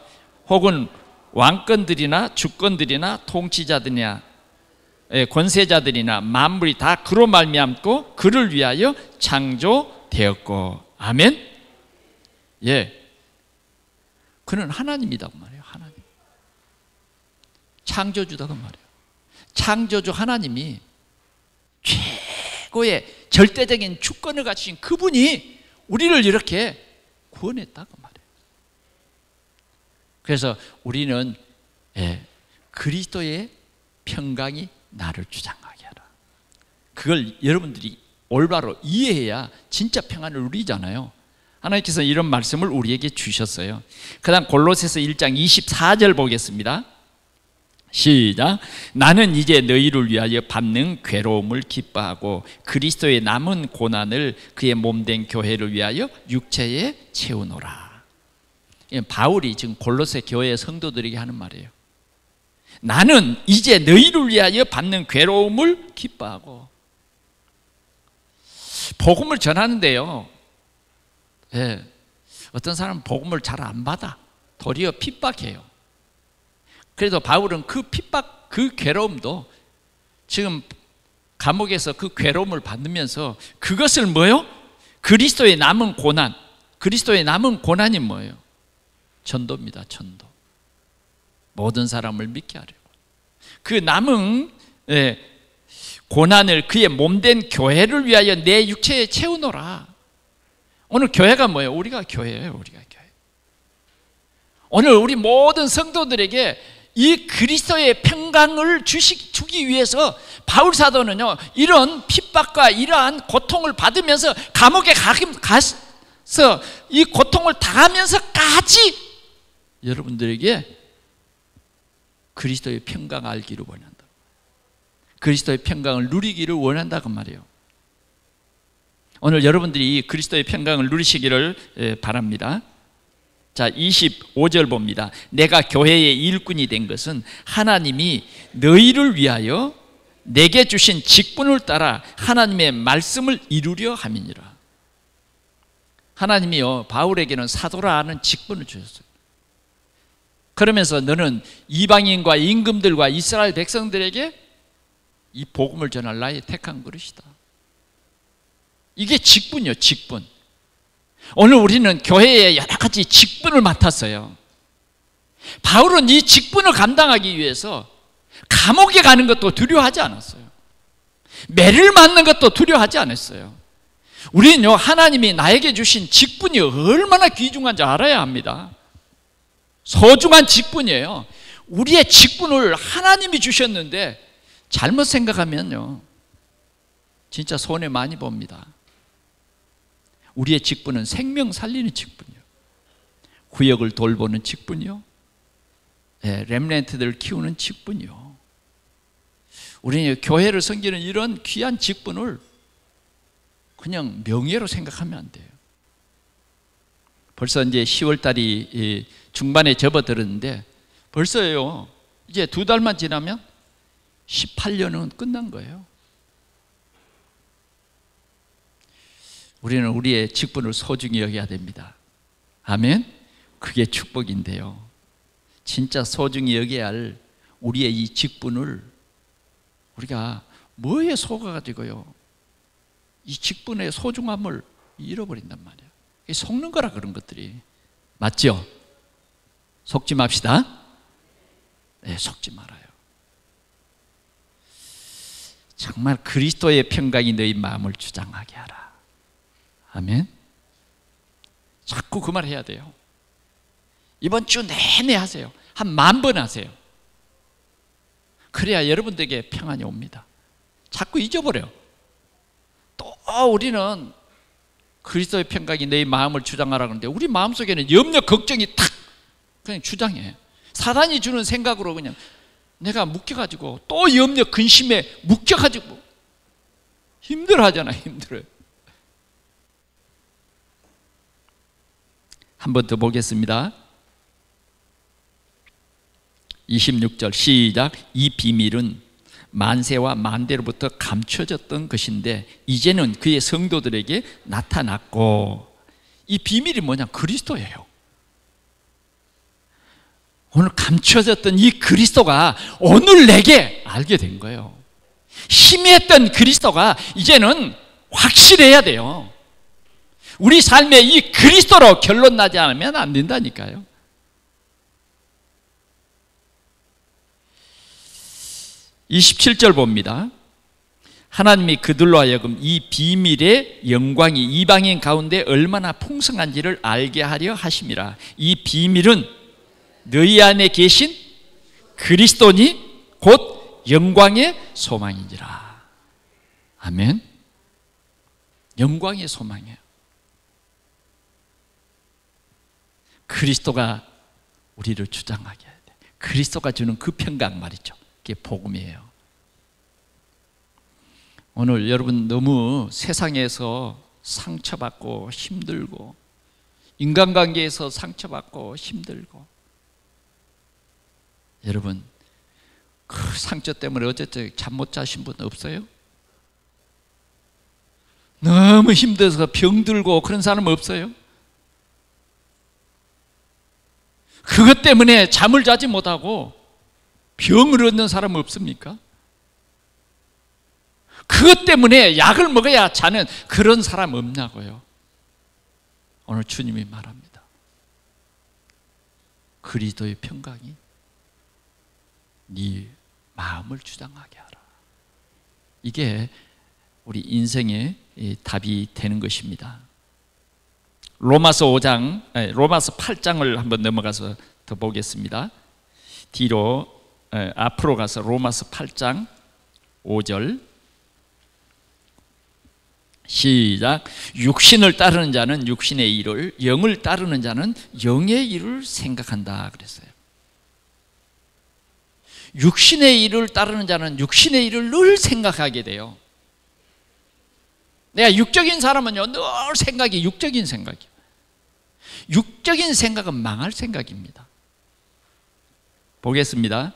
혹은 왕권들이나 주권들이나 통치자들이나 권세자들이나 만물이 다 그로 말미암고 그를 위하여 창조되었고. 아멘. 예, 그는 하나님이다 그 말이에요. 하나님, 창조주다 그 말이에요. 창조주 하나님이 최고의 절대적인 주권을 가지신 그분이 우리를 이렇게 구원했다 그 말이에요. 그래서 우리는 그리스도의 평강이 나를 주장하게 하라. 그걸 여러분들이 올바로 이해해야 진짜 평안을 누리잖아요. 하나님께서 이런 말씀을 우리에게 주셨어요. 그 다음 골로새서 1장 24절 보겠습니다. 시작. 나는 이제 너희를 위하여 받는 괴로움을 기뻐하고 그리스도의 남은 고난을 그의 몸된 교회를 위하여 육체에 채우노라. 바울이 지금 골로새 교회 성도들에게 하는 말이에요. 나는 이제 너희를 위하여 받는 괴로움을 기뻐하고. 복음을 전하는데요, 예, 어떤 사람은 복음을 잘 안 받아. 도리어 핍박해요. 그래도 바울은 그 핍박, 그 괴로움도 지금 감옥에서 그 괴로움을 받으면서 그것을 뭐요? 그리스도의 남은 고난. 그리스도의 남은 고난이 뭐예요? 전도입니다. 전도. 모든 사람을 믿게 하려고. 그 남은 고난을 그의 몸된 교회를 위하여 내 육체에 채우노라. 오늘 교회가 뭐예요? 우리가 교회예요. 우리가 교회. 오늘 우리 모든 성도들에게 이 그리스도의 평강을 주기 위해서 바울 사도는요, 이런 핍박과 이러한 고통을 받으면서 감옥에 가서 이 고통을 당하면서까지 여러분들에게 그리스도의 평강 알기를 원한다. 그리스도의 평강을 누리기를 원한다고 말이에요. 오늘 여러분들이 이 그리스도의 평강을 누리시기를 바랍니다. 자, 25절 봅니다. 내가 교회의 일꾼이 된 것은 하나님이 너희를 위하여 내게 주신 직분을 따라 하나님의 말씀을 이루려 함이니라. 하나님이요, 바울에게는 사도라 하는 직분을 주셨어요. 그러면서 너는 이방인과 임금들과 이스라엘 백성들에게 이 복음을 전할 나의 택한 그릇이다. 이게 직분이요, 직분. 오늘 우리는 교회에 여러 가지 직분을 맡았어요. 바울은 이 직분을 감당하기 위해서 감옥에 가는 것도 두려워하지 않았어요. 매를 맞는 것도 두려워하지 않았어요. 우리는요, 하나님이 나에게 주신 직분이 얼마나 귀중한지 알아야 합니다. 소중한 직분이에요. 우리의 직분을 하나님이 주셨는데 잘못 생각하면요, 진짜 손해 많이 봅니다. 우리의 직분은 생명 살리는 직분이요, 구역을 돌보는 직분이요, 렘넌트들을 키우는 직분이요. 우리는 교회를 섬기는 이런 귀한 직분을 그냥 명예로 생각하면 안 돼요. 벌써 이제 10월 달이 중반에 접어들었는데 벌써요, 이제 2달만 지나면 18년은 끝난 거예요. 우리는 우리의 직분을 소중히 여겨야 됩니다. 아멘? 그게 축복인데요, 진짜 소중히 여겨야 할 우리의 이 직분을 우리가 뭐에 속아가지고요, 이 직분의 소중함을 잃어버린단 말이에요. 속는 거라, 그런 것들이. 맞죠? 속지 맙시다. 네, 속지 말아요. 정말 그리스도의 평강이 너희 마음을 주장하게 하라. 아멘. 자꾸 그 말 해야 돼요. 이번 주 내내 하세요. 한 10,000번 하세요. 그래야 여러분들에게 평안이 옵니다. 자꾸 잊어버려. 또 우리는 그리스도의 평강이 너희 마음을 주장하라 그러는데 우리 마음속에는 염려, 걱정이 탁 그냥 주장해. 사단이 주는 생각으로 그냥 내가 묶여가지고 또 염려, 근심에 묶여가지고 힘들어하잖아. 힘들어요. 한 번 더 보겠습니다. 26절 시작. 이 비밀은 만세와 만대로부터 감춰졌던 것인데 이제는 그의 성도들에게 나타났고. 이 비밀이 뭐냐? 그리스도예요. 오늘 감춰졌던 이 그리스도가 오늘 내게 알게 된 거예요. 희미했던 그리스도가 이제는 확실해야 돼요. 우리 삶에 이 그리스도로 결론 나지 않으면 안 된다니까요. (27절) 봅니다. 하나님이 그들로 하여금 이 비밀의 영광이 이방인 가운데 얼마나 풍성한지를 알게 하려 하심이라. 이 비밀은 너희 안에 계신 그리스도니 곧 영광의 소망이니라. 아멘. 영광의 소망이에요. 그리스도가 우리를 주장하게 해야 돼. 그리스도가 주는 그 평강 말이죠. 그게 복음이에요. 오늘 여러분 너무 세상에서 상처받고 힘들고 인간관계에서 상처받고 힘들고, 여러분 그 상처 때문에 어쨌든 잠 못 자신 분 없어요? 너무 힘들어서 병들고 그런 사람 없어요? 그것 때문에 잠을 자지 못하고 병을 얻는 사람 없습니까? 그것 때문에 약을 먹어야 자는 그런 사람 없냐고요. 오늘 주님이 말합니다. 그리스도의 평강이 네 마음을 주장하게 하라. 이게 우리 인생의 답이 되는 것입니다. 로마서 8장을 한번 넘어가서 더 보겠습니다. 뒤로 앞으로 가서 로마서 8장 5절 시작. 육신을 따르는 자는 육신의 일을, 영을 따르는 자는 영의 일을 생각한다 그랬어요. 육신의 일을 따르는 자는 육신의 일을 늘 생각하게 돼요. 내가 육적인 사람은요, 늘 생각이 육적인 생각이에요. 육적인 생각은 망할 생각입니다. 보겠습니다.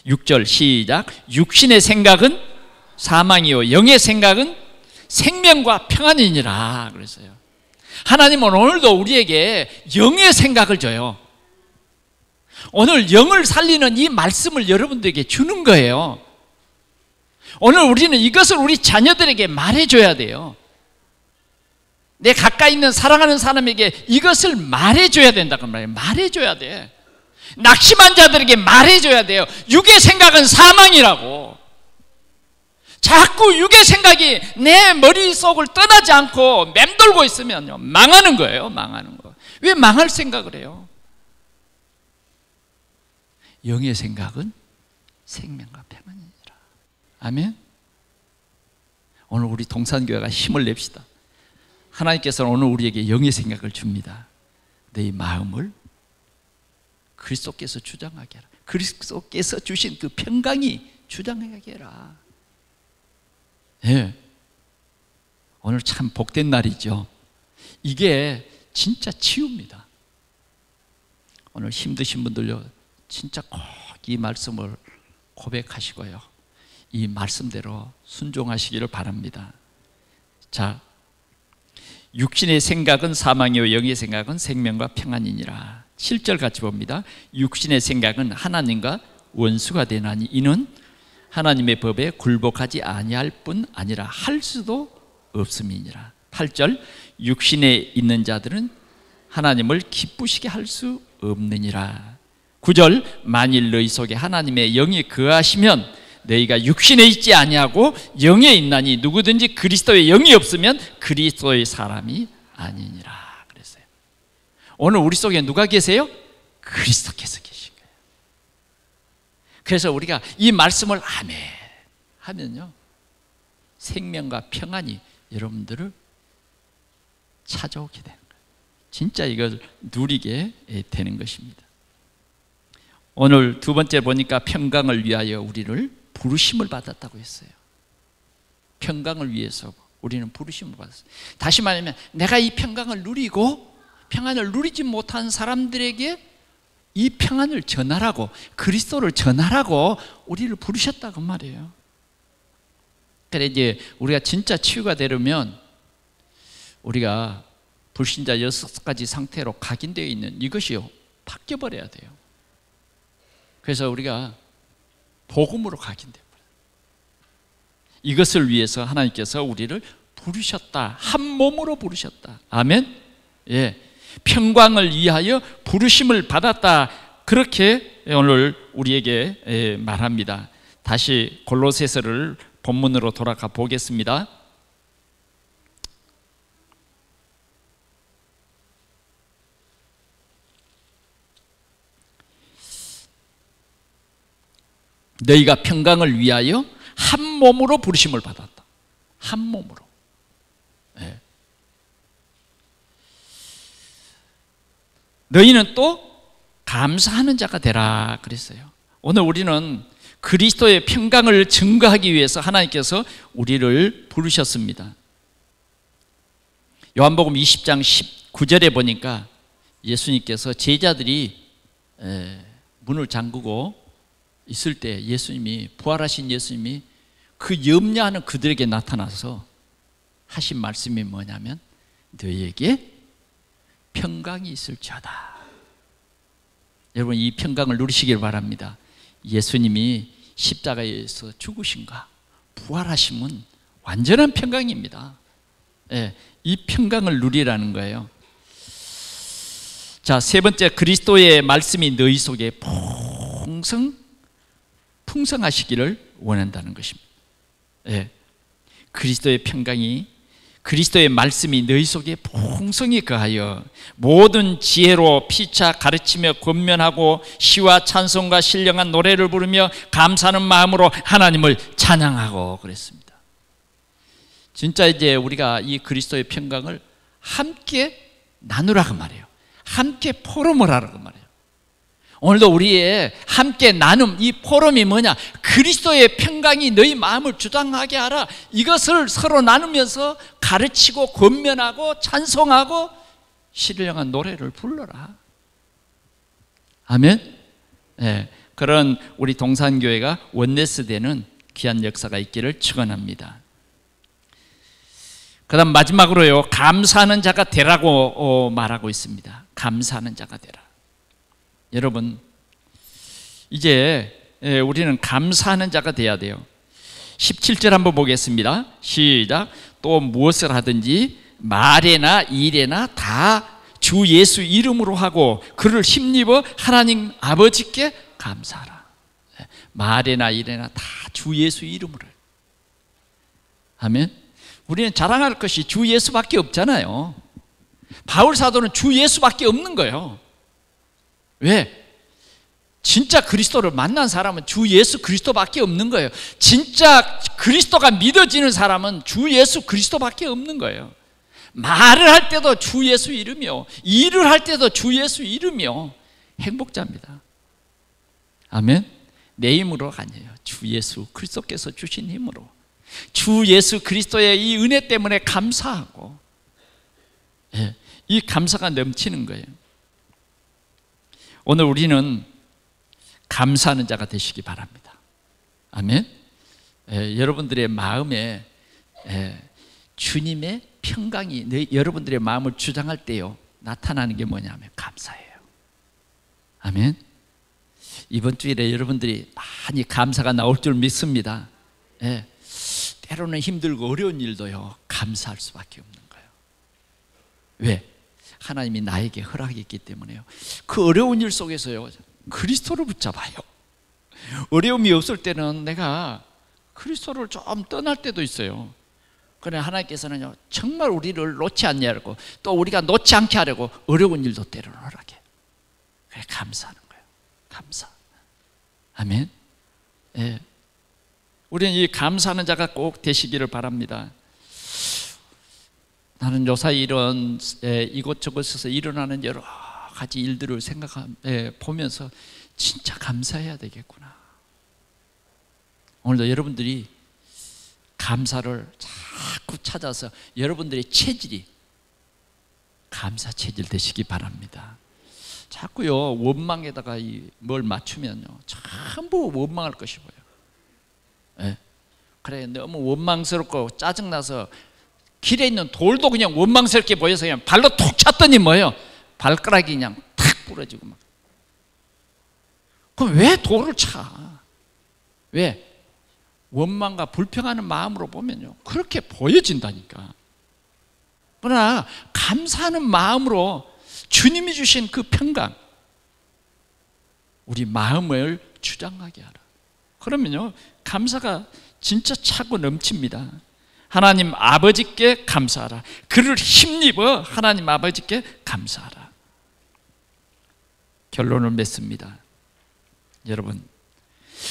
6절 시작. 육신의 생각은 사망이요 영의 생각은 생명과 평안이니라 그랬어요. 하나님은 오늘도 우리에게 영의 생각을 줘요. 오늘 영을 살리는 이 말씀을 여러분들에게 주는 거예요. 오늘 우리는 이것을 우리 자녀들에게 말해줘야 돼요. 내 가까이 있는 사랑하는 사람에게 이것을 말해줘야 된다고 말해요. 말해줘야 돼. 낙심한 자들에게 말해줘야 돼요. 육의 생각은 사망이라고. 자꾸 육의 생각이 내 머릿속을 떠나지 않고 맴돌고 있으면요, 망하는 거예요. 망하는 거. 왜 망할 생각을 해요? 영의 생각은 생명과 평안이니라. 아멘. 오늘 우리 동산교회가 힘을 냅시다. 하나님께서는 오늘 우리에게 영의 생각을 줍니다. 내 마음을 그리스도께서 주장하게 하라. 그리스도께서 주신 그 평강이 주장하게 해라. 예. 오늘 참 복된 날이죠. 이게 진짜 치유입니다. 오늘 힘드신 분들요, 진짜 꼭 이 말씀을 고백하시고요, 이 말씀대로 순종하시기를 바랍니다. 자, 육신의 생각은 사망이요 영의 생각은 생명과 평안이니라. 7절 같이 봅니다. 육신의 생각은 하나님과 원수가 되나니 이는 하나님의 법에 굴복하지 아니할 뿐 아니라 할 수도 없음이니라. 8절 육신에 있는 자들은 하나님을 기쁘시게 할 수 없느니라. 9절 만일 너희 속에 하나님의 영이 거하시면 너희가 육신에 있지 아니하고 영에 있나니 누구든지 그리스도의 영이 없으면 그리스도의 사람이 아니니라 그랬어요. 오늘 우리 속에 누가 계세요? 그리스도께서 계신 거예요. 그래서 우리가 이 말씀을 아멘 하면요, 생명과 평안이 여러분들을 찾아오게 되는 거예요. 진짜 이걸 누리게 되는 것입니다. 오늘 두 번째 보니까 평강을 위하여 우리를 부르심을 받았다고 했어요. 평강을 위해서 우리는 부르심을 받았어요. 다시 말하면 내가 이 평강을 누리고 평안을 누리지 못한 사람들에게 이 평안을 전하라고, 그리스도를 전하라고 우리를 부르셨다고 말이에요. 그래 이제 우리가 진짜 치유가 되려면 우리가 불신자 6가지 상태로 각인되어 있는 이것이요, 바뀌어버려야 돼요. 그래서 우리가 복음으로 각인돼요. 이것을 위해서 하나님께서 우리를 부르셨다. 한 몸으로 부르셨다. 아멘. 예, 평강을 위하여 부르심을 받았다. 그렇게 오늘 우리에게 말합니다. 다시 골로새서를 본문으로 돌아가 보겠습니다. 너희가 평강을 위하여 한 몸으로 부르심을 받았다. 한 몸으로. 네. 너희는 또 감사하는 자가 되라 그랬어요. 오늘 우리는 그리스도의 평강을 증거하기 위해서 하나님께서 우리를 부르셨습니다. 요한복음 20장 19절에 보니까 예수님께서 제자들이 문을 잠그고 있을 때 부활하신 예수님이 그 염려하는 그들에게 나타나서 하신 말씀이 뭐냐면 너희에게 평강이 있을지어다. 여러분, 이 평강을 누리시길 바랍니다. 예수님이 십자가에서 죽으신가 부활하심은 완전한 평강입니다. 이 평강을 누리라는 거예요. 자, 세 번째, 그리스도의 말씀이 너희 속에 풍성하시기를 원한다는 것입니다. 그리스도의 평강이, 그리스도의 말씀이 너희 속에 풍성히 거하여 모든 지혜로 피차 가르치며 권면하고 시와 찬송과 신령한 노래를 부르며 감사하는 마음으로 하나님을 찬양하고 그랬습니다. 진짜 이제 우리가 이 그리스도의 평강을 함께 나누라고 말해요. 함께 포럼을 하라고 말해요. 오늘도 우리의 함께 나눔, 이 포럼이 뭐냐? 그리스도의 평강이 너희 마음을 주장하게 하라. 이것을 서로 나누면서 가르치고 권면하고 찬송하고 신령한 노래를 불러라. 아멘. 그런 우리 동산교회가 원네스 되는 귀한 역사가 있기를 축원합니다. 그 다음 마지막으로요, 감사하는 자가 되라고 말하고 있습니다. 감사하는 자가 되라. 여러분, 이제 우리는 감사하는 자가 돼야 돼요. 17절 한번 보겠습니다. 시작. 또 무엇을 하든지 말에나 일에나 다 주 예수 이름으로 하고 그를 힘입어 하나님 아버지께 감사하라. 말에나 일에나 다 주 예수 이름으로. 아멘. 우리는 자랑할 것이 주 예수밖에 없잖아요. 바울 사도는 주 예수밖에 없는 거예요. 왜? 진짜 그리스도를 만난 사람은 주 예수 그리스도밖에 없는 거예요. 진짜 그리스도가 믿어지는 사람은 주 예수 그리스도밖에 없는 거예요. 말을 할 때도 주 예수 이름이요, 일을 할 때도 주 예수 이름이요. 행복자입니다. 아멘. 내 힘으로 아니에요. 주 예수 그리스도께서 주신 힘으로, 주 예수 그리스도의 이 은혜 때문에 감사하고, 이 감사가 넘치는 거예요. 오늘 우리는 감사하는 자가 되시기 바랍니다. 아멘. 여러분들의 마음에 주님의 평강이 여러분들의 마음을 주장할 때요, 나타나는 게 뭐냐면 감사예요. 아멘. 이번 주일에 여러분들이 많이 감사가 나올 줄 믿습니다. 때로는 힘들고 어려운 일도요, 감사할 수밖에 없는 거예요. 왜? 하나님이 나에게 허락했기 때문에요. 그 어려운 일 속에서요, 그리스도를 붙잡아요. 어려움이 없을 때는 내가 그리스도를 좀 떠날 때도 있어요. 그러나 하나님께서는요, 정말 우리를 놓지 않냐고, 또 우리가 놓지 않게 하려고 어려운 일도 때로는 허락해. 그래, 감사하는 거예요. 감사. 아멘. 우리는 이 감사하는 자가 꼭 되시기를 바랍니다. 나는 요사이 이런 이곳저곳에서 일어나는 여러 가지 일들을 보면서 진짜 감사해야 되겠구나. 오늘도 여러분들이 감사를 자꾸 찾아서 여러분들의 체질이 감사 체질 되시기 바랍니다. 자꾸요, 원망에다가 뭘 맞추면요, 전부 원망할 것이 보여요. 그래, 너무 원망스럽고 짜증나서 길에 있는 돌도 그냥 원망스럽게 보여서 그냥 발로 툭 찼더니 뭐예요? 발가락이 그냥 탁 부러지고 막. 그럼 왜 돌을 차? 왜? 원망과 불평하는 마음으로 보면요, 그렇게 보여진다니까. 그러나 감사하는 마음으로 주님이 주신 그 평강, 우리 마음을 주장하게 하라. 그러면요, 감사가 진짜 차고 넘칩니다. 하나님 아버지께 감사하라. 그를 힘입어 하나님 아버지께 감사하라. 결론을 맺습니다. 여러분,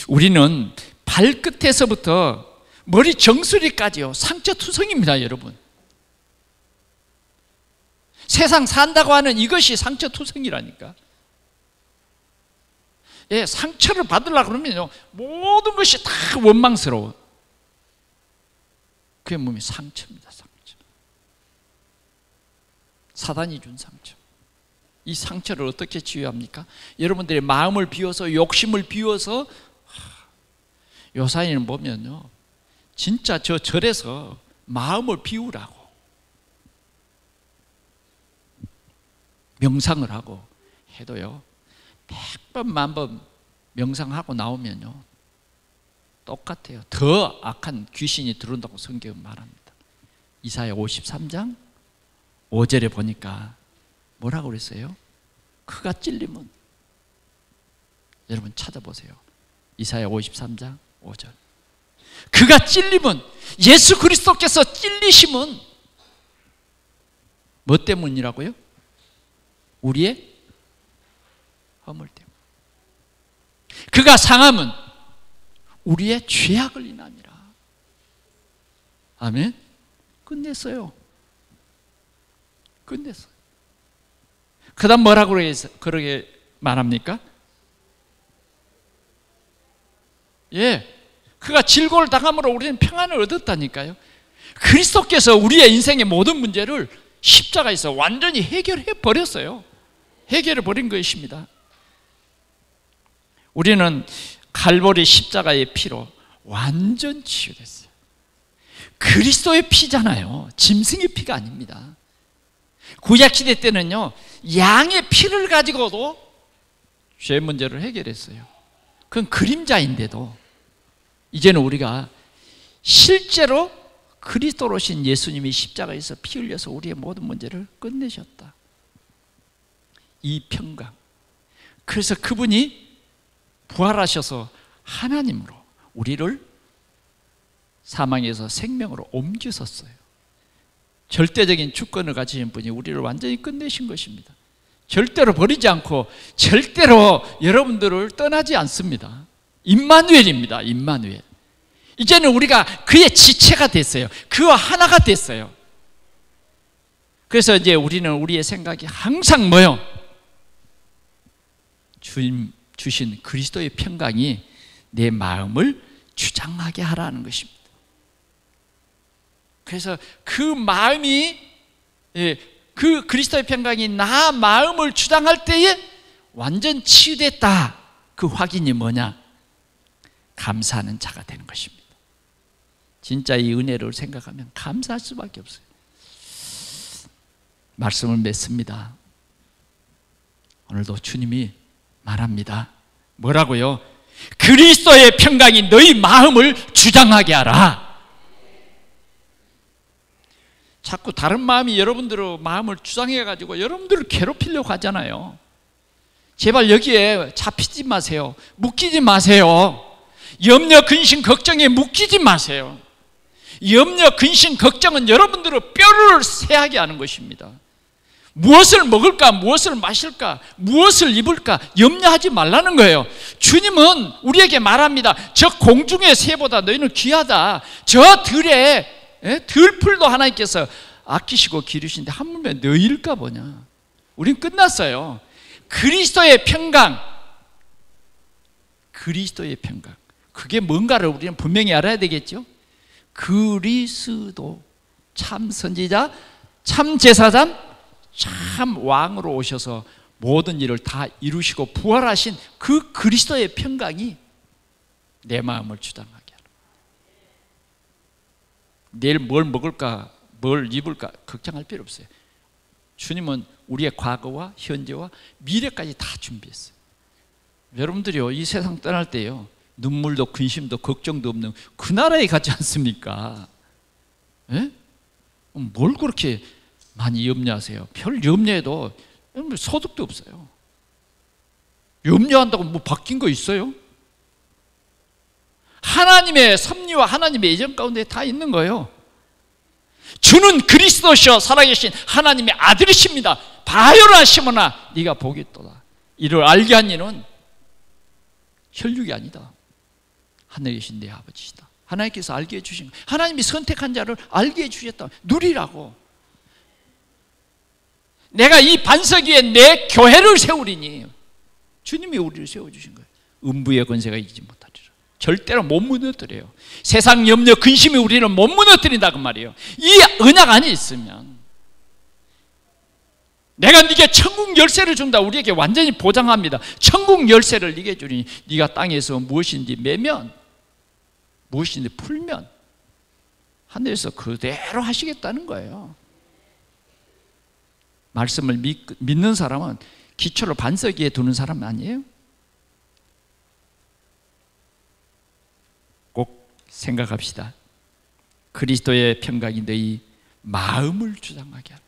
우리는 발끝에서부터 머리 정수리까지요, 상처투성입니다. 여러분, 세상 산다고 하는 이것이 상처투성이라니까. 상처를 받으려고 그러면요, 모든 것이 다 원망스러워. 그의 몸이 상처입니다. 상처. 사단이 준 상처. 이 상처를 어떻게 치유합니까? 여러분들의 마음을 비워서, 욕심을 비워서. 요사이는 보면요, 진짜 저 절에서 마음을 비우라고 명상을 하고 해도요, 100번 만번 명상하고 나오면요 똑같아요. 더 악한 귀신이 들어온다고 성경은 말합니다. 이사야 53장 5절에 보니까 뭐라고 그랬어요? 그가 찔리면, 여러분 찾아보세요. 이사야 53장 5절. 그가 찔리면, 예수 그리스도께서 찔리심은 뭐 때문이라고요? 우리의 허물 때문. 그가 상함은 우리의 죄악을 인함이라. 아멘. 끝냈어요. 끝냈어요. 그 다음 뭐라고 그러게 말합니까? 예, 그가 질고를 당함으로 우리는 평안을 얻었다니까요. 그리스도께서 우리의 인생의 모든 문제를 십자가에서 완전히 해결해 버렸어요. 해결해 버린 것입니다. 우리는 갈보리 십자가의 피로 완전 치유됐어요. 그리스도의 피잖아요. 짐승의 피가 아닙니다. 구약시대 때는요, 양의 피를 가지고도 죄 문제를 해결했어요. 그건 그림자인데도 이제는 우리가 실제로 그리스도로 오신 예수님이 십자가에서 피 흘려서 우리의 모든 문제를 끝내셨다. 이 평강. 그래서 그분이 부활하셔서 하나님으로 우리를 사망에서 생명으로 옮기셨어요. 절대적인 주권을 가지신 분이 우리를 완전히 끝내신 것입니다. 절대로 버리지 않고 절대로 여러분들을 떠나지 않습니다. 임마누엘입니다. 임마누엘. 이제는 우리가 그의 지체가 됐어요. 그와 하나가 됐어요. 그래서 이제 우리는 우리의 생각이 항상 뭐요? 주님 주신 그리스도의 평강이 내 마음을 주장하게 하라는 것입니다. 그래서 그 마음이, 그 그리스도의 평강이 나 마음을 주장할 때에 완전 치유됐다. 그 확인이 뭐냐? 감사하는 자가 되는 것입니다. 진짜 이 은혜를 생각하면 감사할 수밖에 없어요. 말씀을 맺습니다. 오늘도 주님이 말합니다. 뭐라고요? 그리스도의 평강이 너희 마음을 주장하게 하라. 자꾸 다른 마음이 여러분들의 마음을 주장해가지고 여러분들을 괴롭히려고 하잖아요. 제발 여기에 잡히지 마세요. 묶이지 마세요. 염려, 근심, 걱정에 묶이지 마세요. 염려, 근심, 걱정은 여러분들의 뼈를 새하게 하는 것입니다. 무엇을 먹을까, 무엇을 마실까, 무엇을 입을까 염려하지 말라는 거예요. 주님은 우리에게 말합니다. 저 공중의 새보다 너희는 귀하다. 저 들에 들풀도 하나님께서 아끼시고 기르시는데 하물며 너희일까 보냐. 우린 끝났어요. 그리스도의 평강, 그리스도의 평강, 그게 뭔가를 우리는 분명히 알아야 되겠죠. 그리스도, 참 선지자, 참 제사장, 참 왕으로 오셔서 모든 일을 다 이루시고 부활하신 그 그리스도의 평강이 내 마음을 주장하게 하라. 내일 뭘 먹을까, 뭘 입을까 걱정할 필요 없어요. 주님은 우리의 과거와 현재와 미래까지 다 준비했어요. 여러분들이요, 이 세상 떠날 때요, 눈물도 근심도 걱정도 없는 그 나라에 가지 않습니까? 예? 뭘 그렇게 많이 염려하세요? 별 염려해도 소득도 없어요. 염려한다고 뭐 바뀐 거 있어요? 하나님의 섭리와 하나님의 예정 가운데 다 있는 거예요. 주는 그리스도시여 살아계신 하나님의 아들이십니다. 바요나 시몬아 네가 복이 있도다. 이를 알게 한 이는 혈육이 아니다. 하늘에 계신 내 아버지시다. 하나님께서 알게 해주신 거예요. 하나님이 선택한 자를 알게 해주셨다. 누리라고. 내가 이 반석 위에 내 교회를 세우리니 주님이 우리를 세워주신 거예요. 음부의 권세가 이기지 못하리라. 절대로 못 무너뜨려요. 세상 염려 근심이 우리는 못 무너뜨린다 그 말이에요. 이 언약 안에 있으면 내가 네게 천국 열쇠를 준다. 우리에게 완전히 보장합니다. 천국 열쇠를 네게 주니 네가 땅에서 무엇인지 매면, 무엇인지 풀면 하늘에서 그대로 하시겠다는 거예요. 말씀을 믿는 사람은 기초를 반석 위에 두는 사람 아니에요? 꼭 생각합시다. 그리스도의 평강이 너희 마음을 주장하게 하라.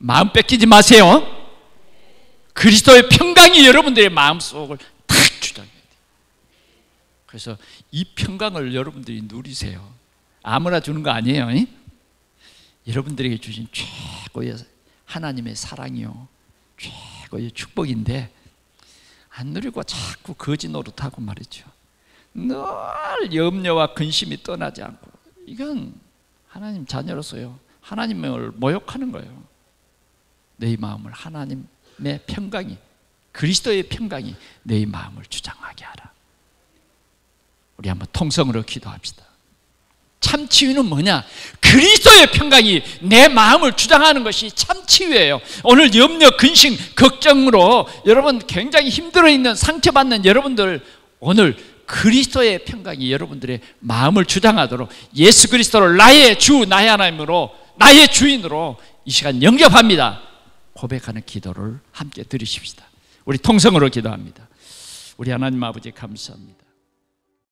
마음 뺏기지 마세요. 그리스도의 평강이 여러분들의 마음속을 탁 주장해야 돼요. 그래서 이 평강을 여러분들이 누리세요. 아무나 주는 거 아니에요. 여러분들에게 주신 최고의 하나님의 사랑이요, 최고의 축복인데 안 누리고 자꾸 거짓 노릇하고 말이죠. 늘 염려와 근심이 떠나지 않고, 이건 하나님 자녀로서요 하나님을 모욕하는 거예요. 너희 마음을 하나님의 평강이, 그리스도의 평강이 너희 마음을 주장하게 하라. 우리 한번 통성으로 기도합시다. 참 치유는 뭐냐? 그리스도의 평강이 내 마음을 주장하는 것이 참 치유예요. 오늘 염려, 근심, 걱정으로 여러분 굉장히 힘들어 있는, 상처받는 여러분들, 오늘 그리스도의 평강이 여러분들의 마음을 주장하도록 예수 그리스도를 나의 주, 나의 하나님으로, 나의 주인으로 이 시간 영접합니다. 고백하는 기도를 함께 드리십시다. 우리 통성으로 기도합니다. 우리 하나님 아버지 감사합니다.